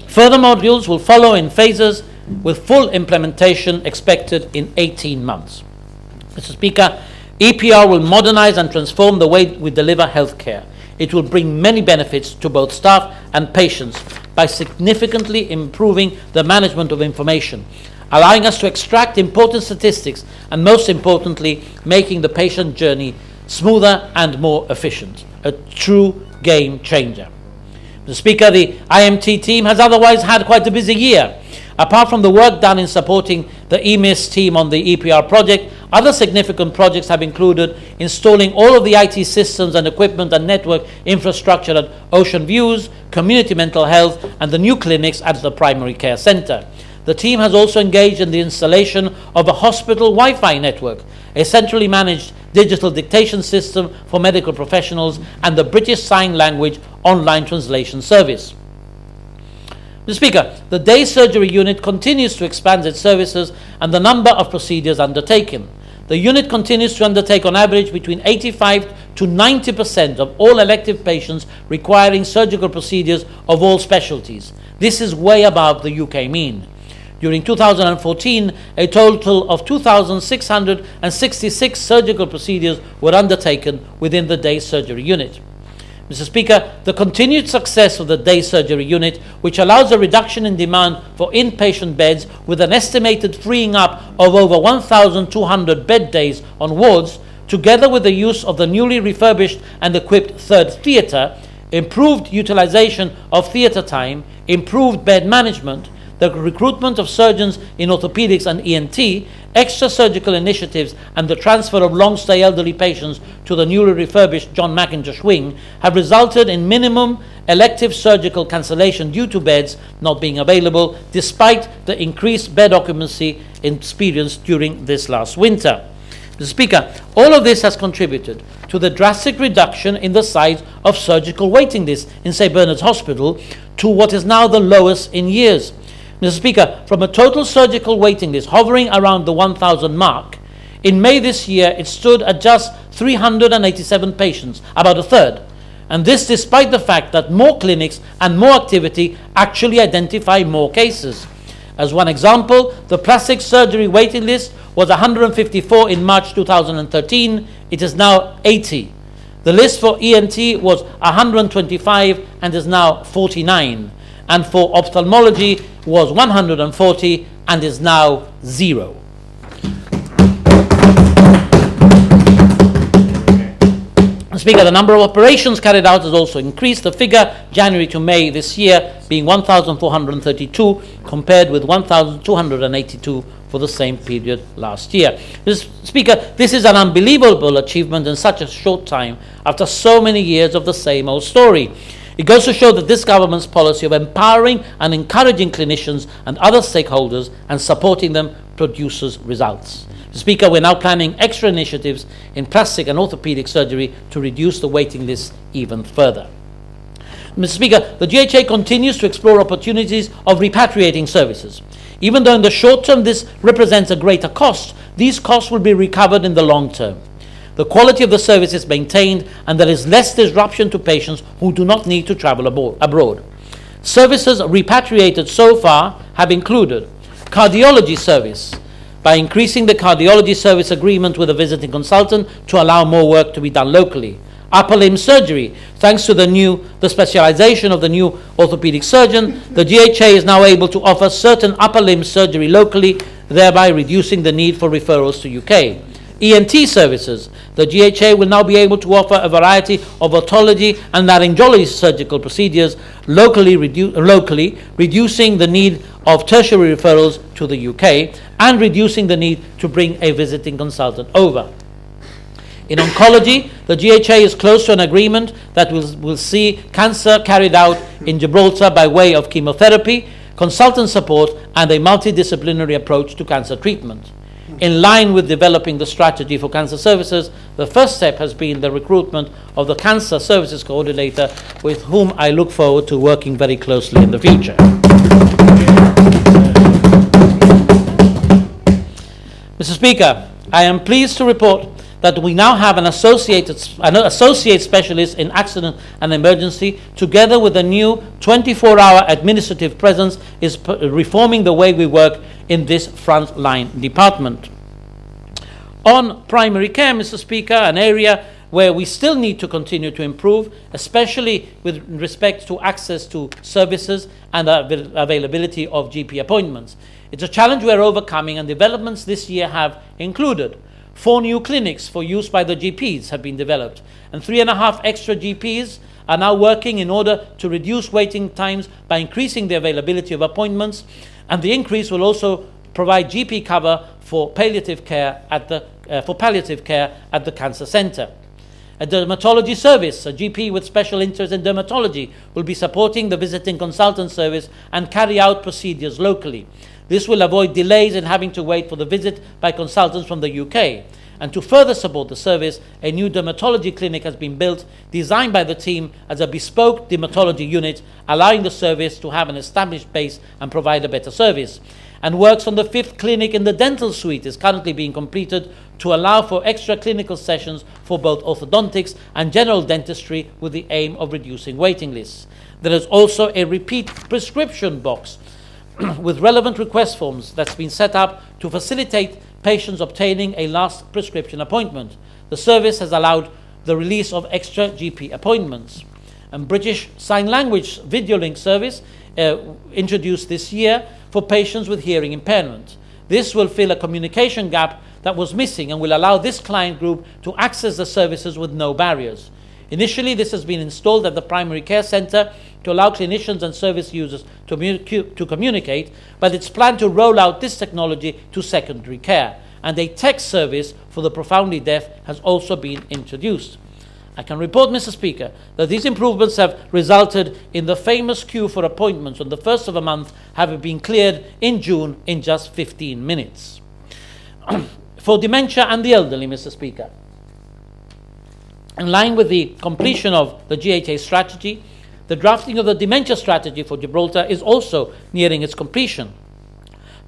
Further modules will follow in phases, with full implementation expected in 18 months. Mr. Speaker, EPR will modernise and transform the way we deliver healthcare. It will bring many benefits to both staff and patients by significantly improving the management of information, allowing us to extract important statistics, and most importantly, making the patient journey smoother and more efficient. A true game changer. Mr. Speaker, the IMT team has otherwise had quite a busy year. Apart from the work done in supporting the EMIS team on the EPR project, other significant projects have included installing all of the IT systems and equipment and network infrastructure at Ocean Views, community mental health, and the new clinics at the primary care centre. The team has also engaged in the installation of a hospital Wi-Fi network, a centrally managed digital dictation system for medical professionals, and the British Sign Language online translation service. Mr. Speaker, the day surgery unit continues to expand its services and the number of procedures undertaken. The unit continues to undertake on average between 85 to 90% of all elective patients requiring surgical procedures of all specialties. This is way above the UK mean. During 2014, a total of 2,666 surgical procedures were undertaken within the day surgery unit. Mr. Speaker, the continued success of the day surgery unit, which allows a reduction in demand for inpatient beds with an estimated freeing up of over 1,200 bed days on wards, together with the use of the newly refurbished and equipped third theatre, improved utilisation of theatre time, improved bed management, the recruitment of surgeons in orthopaedics and ENT, extra surgical initiatives, and the transfer of long-stay elderly patients to the newly refurbished John Mackintosh wing have resulted in minimum elective surgical cancellation due to beds not being available, despite the increased bed occupancy experienced during this last winter. Mr. Speaker, all of this has contributed to the drastic reduction in the size of surgical waiting lists in St. Bernard's Hospital to what is now the lowest in years. Mr. Speaker, from a total surgical waiting list hovering around the 1,000 mark, in May this year it stood at just 387 patients, about a third. And this despite the fact that more clinics and more activity actually identify more cases. As one example, the plastic surgery waiting list was 154 in March 2013. It is now 80. The list for ENT was 125 and is now 49. And for ophthalmology was 140 and is now 0. Speaker, the number of operations carried out has also increased. The figure January to May this year being 1,432 compared with 1,282 for the same period last year. Speaker, this is an unbelievable achievement in such a short time after so many years of the same old story. It goes to show that this government's policy of empowering and encouraging clinicians and other stakeholders and supporting them produces results. Speaker, we're now planning extra initiatives in plastic and orthopaedic surgery to reduce the waiting list even further. Mr. Speaker, the GHA continues to explore opportunities of repatriating services. Even though in the short term this represents a greater cost, these costs will be recovered in the long term. The quality of the service is maintained and there is less disruption to patients who do not need to travel abroad. Services repatriated so far have included cardiology service, by increasing the cardiology service agreement with a visiting consultant to allow more work to be done locally. Upper limb surgery, thanks to the specialization of the new orthopedic surgeon, the GHA is now able to offer certain upper limb surgery locally, thereby reducing the need for referrals to UK. ENT services. The GHA will now be able to offer a variety of otology and laryngology surgical procedures locally, reducing the need of tertiary referrals to the UK and reducing the need to bring a visiting consultant over. In oncology, the GHA is close to an agreement that will see cancer carried out in Gibraltar by way of chemotherapy, consultant support, and a multidisciplinary approach to cancer treatment. In line with developing the strategy for cancer services, the first step has been the recruitment of the Cancer Services Coordinator, with whom I look forward to working very closely in the future. Mr. Speaker, I am pleased to report that we now have an associate specialist in accident and emergency, together with a new 24-hour administrative presence, is reforming the way we work in this frontline department. On primary care, Mr. Speaker, an area where we still need to continue to improve, especially with respect to access to services and availability of GP appointments. It's a challenge we're overcoming, and developments this year have included 4 new clinics for use by the GPs have been developed, and 3.5 extra GPs are now working in order to reduce waiting times by increasing the availability of appointments, and the increase will also provide GP cover for palliative care at the cancer centre. A dermatology service, a GP with special interest in dermatology, will be supporting the visiting consultant service and carry out procedures locally. This will avoid delays in having to wait for the visit by consultants from the UK. And to further support the service, a new dermatology clinic has been built, designed by the team as a bespoke dermatology unit, allowing the service to have an established base and provide a better service. And works on the 5th clinic in the dental suite is currently being completed to allow for extra clinical sessions for both orthodontics and general dentistry, with the aim of reducing waiting lists. There is also a repeat prescription box with relevant request forms that's been set up to facilitate patients obtaining a last prescription appointment. The service has allowed the release of extra GP appointments. And British Sign Language video link service introduced this year for patients with hearing impairment. This will fill a communication gap that was missing and will allow this client group to access the services with no barriers. Initially, this has been installed at the primary care centre to allow clinicians and service users to communicate, but it's planned to roll out this technology to secondary care, and a text service for the profoundly deaf has also been introduced. I can report, Mr. Speaker, that these improvements have resulted in the famous queue for appointments on the first of a month having been cleared in June in just 15 minutes. For dementia and the elderly, Mr. Speaker, in line with the completion of the GHA strategy, the drafting of the dementia strategy for Gibraltar is also nearing its completion.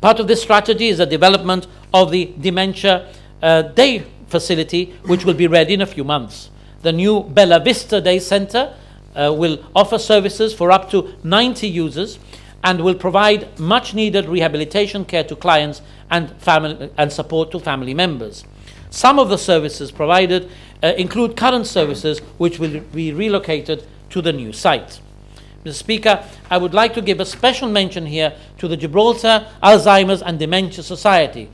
Part of this strategy is the development of the dementia day facility, which will be ready in a few months. The new Bella Vista Day Centre will offer services for up to 90 users and will provide much needed rehabilitation care to clients and support to family members. Some of the services provided include current services which will be relocated to the new site. Mr. Speaker, I would like to give a special mention here to the Gibraltar Alzheimer's and Dementia Society,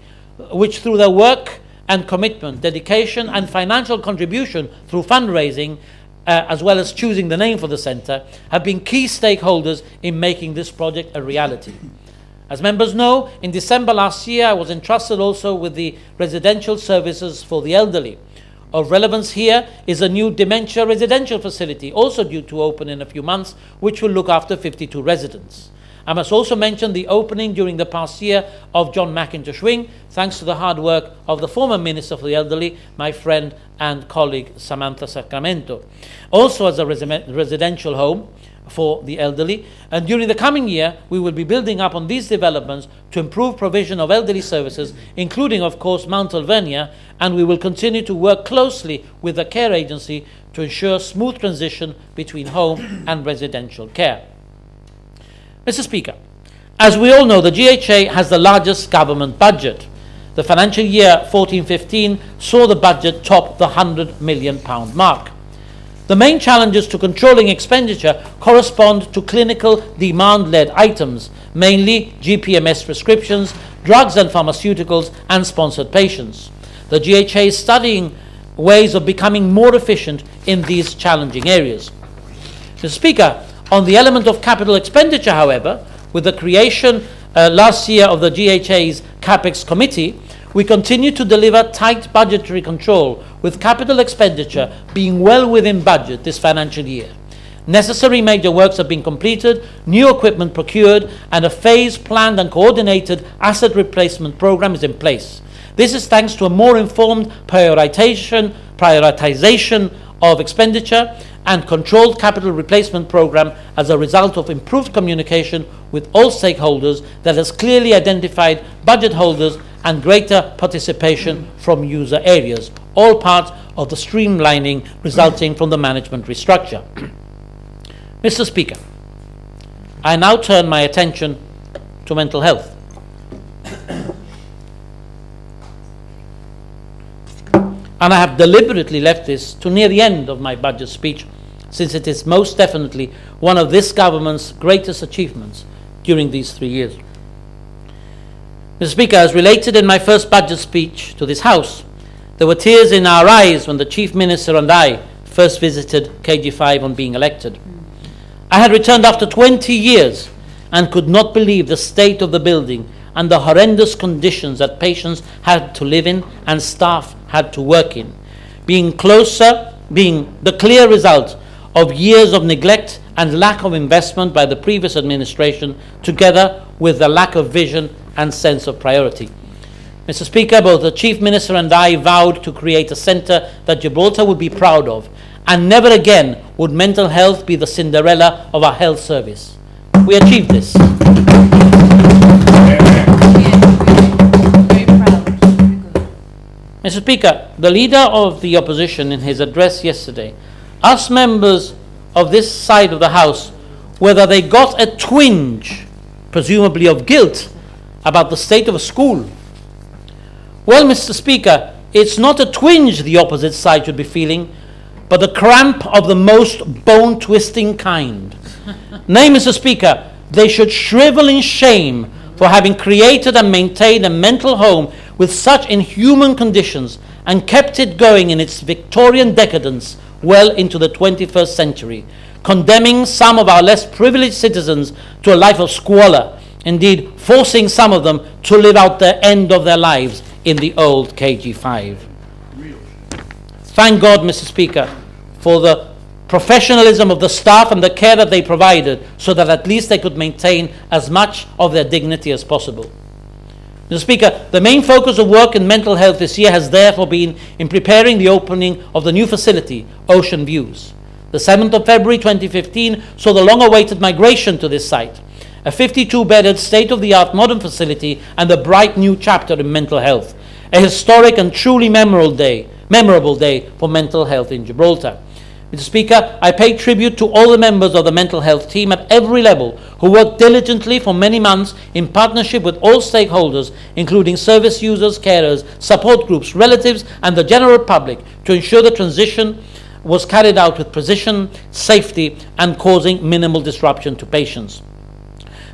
which through their work and commitment, dedication and financial contribution through fundraising, as well as choosing the name for the centre, have been key stakeholders in making this project a reality. As members know, in December last year I was entrusted also with the residential services for the elderly. Of relevance here is a new dementia residential facility, also due to open in a few months, which will look after 52 residents. I must also mention the opening during the past year of John Mackintosh Wing, thanks to the hard work of the former Minister for the Elderly, my friend and colleague Samantha Sacramento. Also as a residential home for the elderly, and during the coming year we will be building up on these developments to improve provision of elderly services, including of course Mount Alvernia, and we will continue to work closely with the care agency to ensure smooth transition between home and residential care. Mr. Speaker, as we all know, the GHA has the largest government budget. The financial year 14-15 saw the budget top the £100 million mark. The main challenges to controlling expenditure correspond to clinical demand-led items, mainly GPMS prescriptions, drugs and pharmaceuticals, and sponsored patients. The GHA is studying ways of becoming more efficient in these challenging areas. Mr. Speaker, on the element of capital expenditure, however, with the creation last year of the GHA's CAPEX committee, we continue to deliver tight budgetary control, with capital expenditure being well within budget this financial year. Necessary major works have been completed, new equipment procured, and a phased, planned and coordinated asset replacement program is in place. This is thanks to a more informed prioritization of expenditure and controlled capital replacement program as a result of improved communication with all stakeholders that has clearly identified budget holders and greater participation from user areas, all part of the streamlining resulting from the management restructure. Mr. Speaker, I now turn my attention to mental health. And I have deliberately left this to near the end of my budget speech, since it is most definitely one of this government's greatest achievements during these 3 years. Mr. Speaker, as related in my first budget speech to this House, there were tears in our eyes when the Chief Minister and I first visited KG5 on being elected. I had returned after 20 years and could not believe the state of the building and the horrendous conditions that patients had to live in and staff had to work in, being the clear result of years of neglect and lack of investment by the previous administration, together with the lack of vision and sense of priority. Mr. Speaker, both the Chief Minister and I vowed to create a centre that Gibraltar would be proud of, and never again would mental health be the Cinderella of our health service. We achieved this. Mr. Speaker, the leader of the opposition in his address yesterday asked members of this side of the House whether they got a twinge, presumably of guilt, about the state of a school. Well, Mr. Speaker, it's not a twinge the opposite side should be feeling, but the cramp of the most bone-twisting kind. Nay, Mr. Speaker, they should shrivel in shame for having created and maintained a mental home with such inhuman conditions and kept it going in its Victorian decadence well into the 21st century, condemning some of our less privileged citizens to a life of squalor, indeed forcing some of them to live out the end of their lives in the old KG5. Thank God, Mr. Speaker, for the professionalism of the staff and the care that they provided, so that at least they could maintain as much of their dignity as possible. Mr. Speaker, the main focus of work in mental health this year has therefore been in preparing the opening of the new facility, Ocean Views. The 7th of February 2015 saw the long-awaited migration to this site, a 52-bedded state-of-the-art modern facility and a bright new chapter in mental health, a historic and truly memorable day for mental health in Gibraltar. Mr. Speaker, I pay tribute to all the members of the mental health team at every level who worked diligently for many months in partnership with all stakeholders, including service users, carers, support groups, relatives, and the general public, to ensure the transition was carried out with precision, safety, and causing minimal disruption to patients.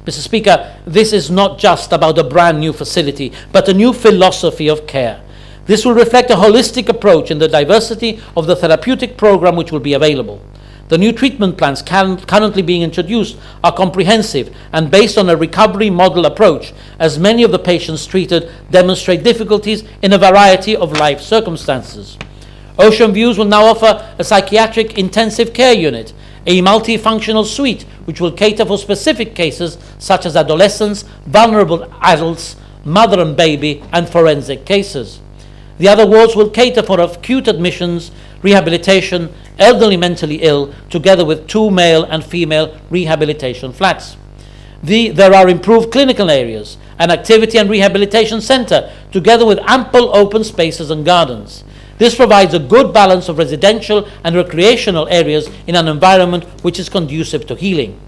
Mr. Speaker, this is not just about a brand new facility, but a new philosophy of care. This will reflect a holistic approach in the diversity of the therapeutic program which will be available. The new treatment plans currently being introduced are comprehensive and based on a recovery model approach, as many of the patients treated demonstrate difficulties in a variety of life circumstances. Ocean Views will now offer a psychiatric intensive care unit, a multifunctional suite which will cater for specific cases such as adolescents, vulnerable adults, mother and baby, and forensic cases. The other wards will cater for acute admissions, rehabilitation, elderly mentally ill, together with 2 male and female rehabilitation flats. There are improved clinical areas, an activity and rehabilitation centre, together with ample open spaces and gardens. This provides a good balance of residential and recreational areas in an environment which is conducive to healing.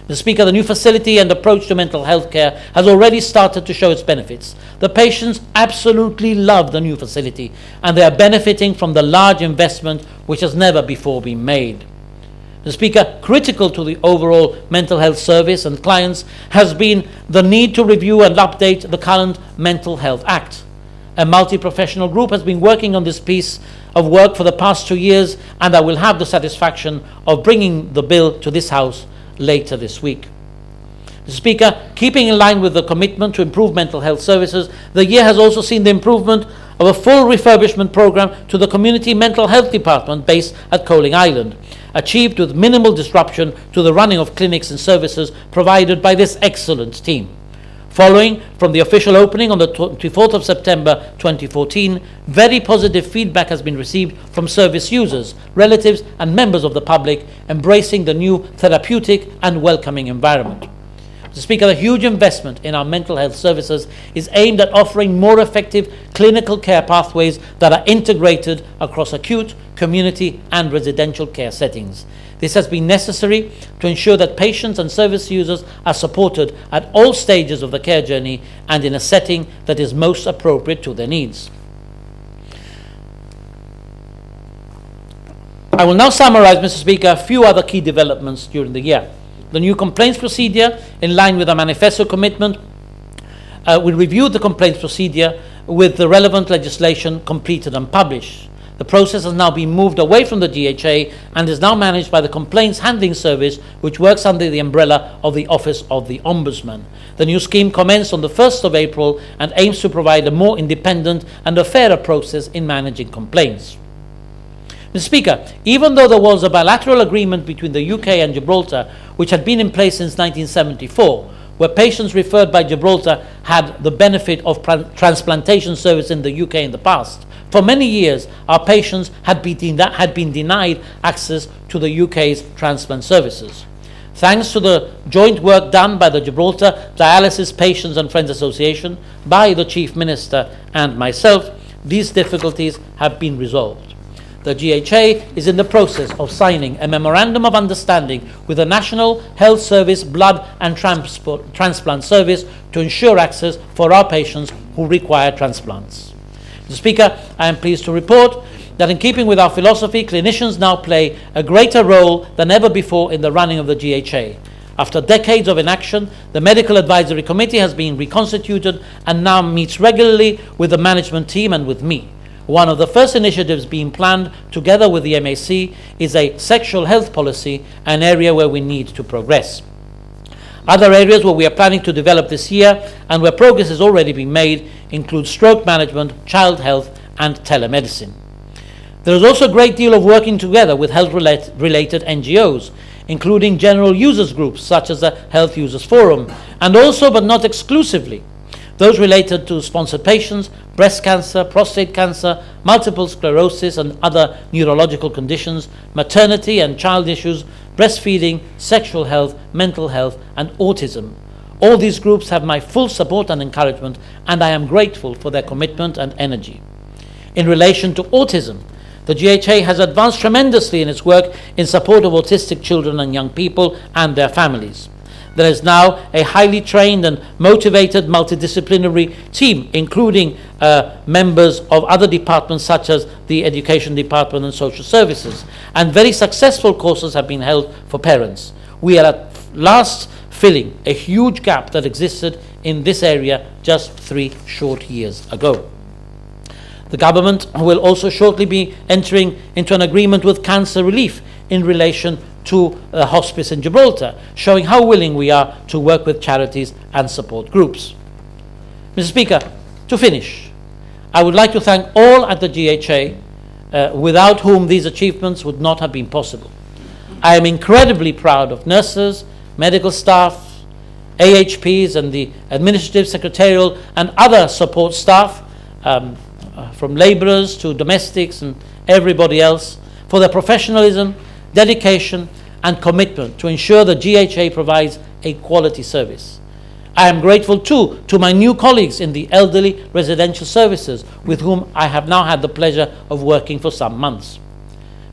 Mr. Speaker, the new facility and approach to mental health care has already started to show its benefits. The patients absolutely love the new facility, and they are benefiting from the large investment which has never before been made. Mr. Speaker, critical to the overall mental health service and clients has been the need to review and update the current Mental Health Act. A multi-professional group has been working on this piece of work for the past 2 years, and I will have the satisfaction of bringing the bill to this House later this week. Mr. Speaker, keeping in line with the commitment to improve mental health services, the year has also seen the improvement of a full refurbishment program to the Community Mental Health Department based at Coaling Island, achieved with minimal disruption to the running of clinics and services provided by this excellent team. Following from the official opening on the 24th of September 2014, very positive feedback has been received from service users, relatives and members of the public, embracing the new therapeutic and welcoming environment. Mr. Speaker, the huge investment in our mental health services is aimed at offering more effective clinical care pathways that are integrated across acute, community and residential care settings. This has been necessary to ensure that patients and service users are supported at all stages of the care journey and in a setting that is most appropriate to their needs. I will now summarize, Mr. Speaker, a few other key developments during the year. The new complaints procedure, in line with our manifesto commitment, we reviewed the complaints procedure with the relevant legislation completed and published. The process has now been moved away from the GHA and is now managed by the Complaints Handling Service, which works under the umbrella of the Office of the Ombudsman. The new scheme commenced on the 1st of April and aims to provide a more independent and a fairer process in managing complaints. Mr. Speaker, even though there was a bilateral agreement between the UK and Gibraltar, which had been in place since 1974, where patients referred by Gibraltar had the benefit of transplantation service in the UK in the past, for many years our patients had been denied access to the UK's transplant services. Thanks to the joint work done by the Gibraltar Dialysis Patients and Friends Association, by the Chief Minister and myself, these difficulties have been resolved. The GHA is in the process of signing a Memorandum of Understanding with the National Health Service Blood and Transplant Service to ensure access for our patients who require transplants. Mr. Speaker, I am pleased to report that in keeping with our philosophy, clinicians now play a greater role than ever before in the running of the GHA. After decades of inaction, the Medical Advisory Committee has been reconstituted and now meets regularly with the management team and with me. One of the first initiatives being planned together with the MAC is a sexual health policy, an area where we need to progress. Other areas where we are planning to develop this year and where progress has already been made include stroke management, child health and telemedicine. There is also a great deal of working together with health-related NGOs, including general users groups such as the Health Users Forum, and also, but not exclusively, those related to sponsored patients, breast cancer, prostate cancer, multiple sclerosis and other neurological conditions, maternity and child issues, breastfeeding, sexual health, mental health and autism. All these groups have my full support and encouragement, and I am grateful for their commitment and energy. In relation to autism, the GHA has advanced tremendously in its work in support of autistic children and young people and their families. There is now a highly trained and motivated multidisciplinary team, including members of other departments such as the Education Department and Social Services, and very successful courses have been held for parents. We are at last filling a huge gap that existed in this area just 3 short years ago. The government will also shortly be entering into an agreement with Cancer Relief in relation to a hospice in Gibraltar, showing how willing we are to work with charities and support groups. Mr. Speaker, to finish, I would like to thank all at the GHA, without whom these achievements would not have been possible. I am incredibly proud of nurses, medical staff, AHPs and the administrative, secretarial and other support staff, from labourers to domestics and everybody else, for their professionalism, dedication and commitment to ensure the GHA provides a quality service. I am grateful too to my new colleagues in the elderly residential services with whom I have now had the pleasure of working for some months.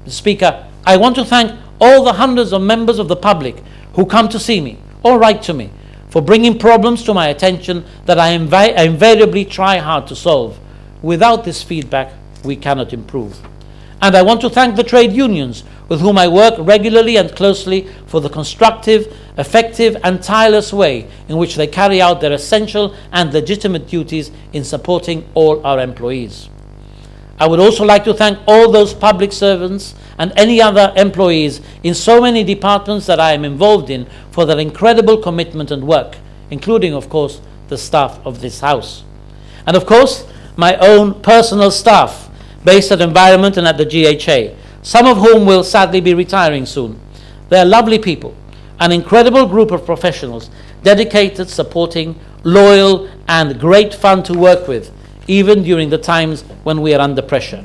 Mr. Speaker, I want to thank all the hundreds of members of the public who come to see me or write to me for bringing problems to my attention that I invariably try hard to solve. Without this feedback, we cannot improve. And I want to thank the trade unions with whom I work regularly and closely for the constructive effective and tireless way in which they carry out their essential and legitimate duties in supporting all our employees. I would also like to thank all those public servants and any other employees in so many departments that I am involved in for their incredible commitment and work, including, of course, the staff of this House. And, of course, my own personal staff based at Environment and at the GHA, some of whom will sadly be retiring soon. They are lovely people, an incredible group of professionals, dedicated, supporting, loyal, and great fun to work with, even during the times when we are under pressure.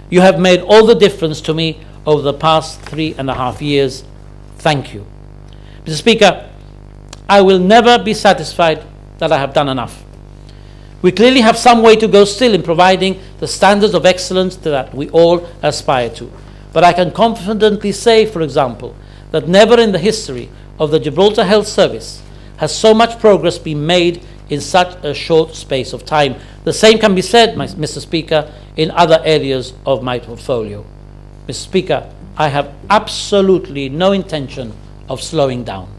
You have made all the difference to me over the past 3.5 years. Thank you. Mr. Speaker, I will never be satisfied that I have done enough. We clearly have some way to go still in providing the standards of excellence that we all aspire to. But I can confidently say, for example, that never in the history of the Gibraltar Health Service has so much progress been made in such a short space of time. The same can be said, Mr. Speaker, in other areas of my portfolio. Mr. Speaker, I have absolutely no intention of slowing down.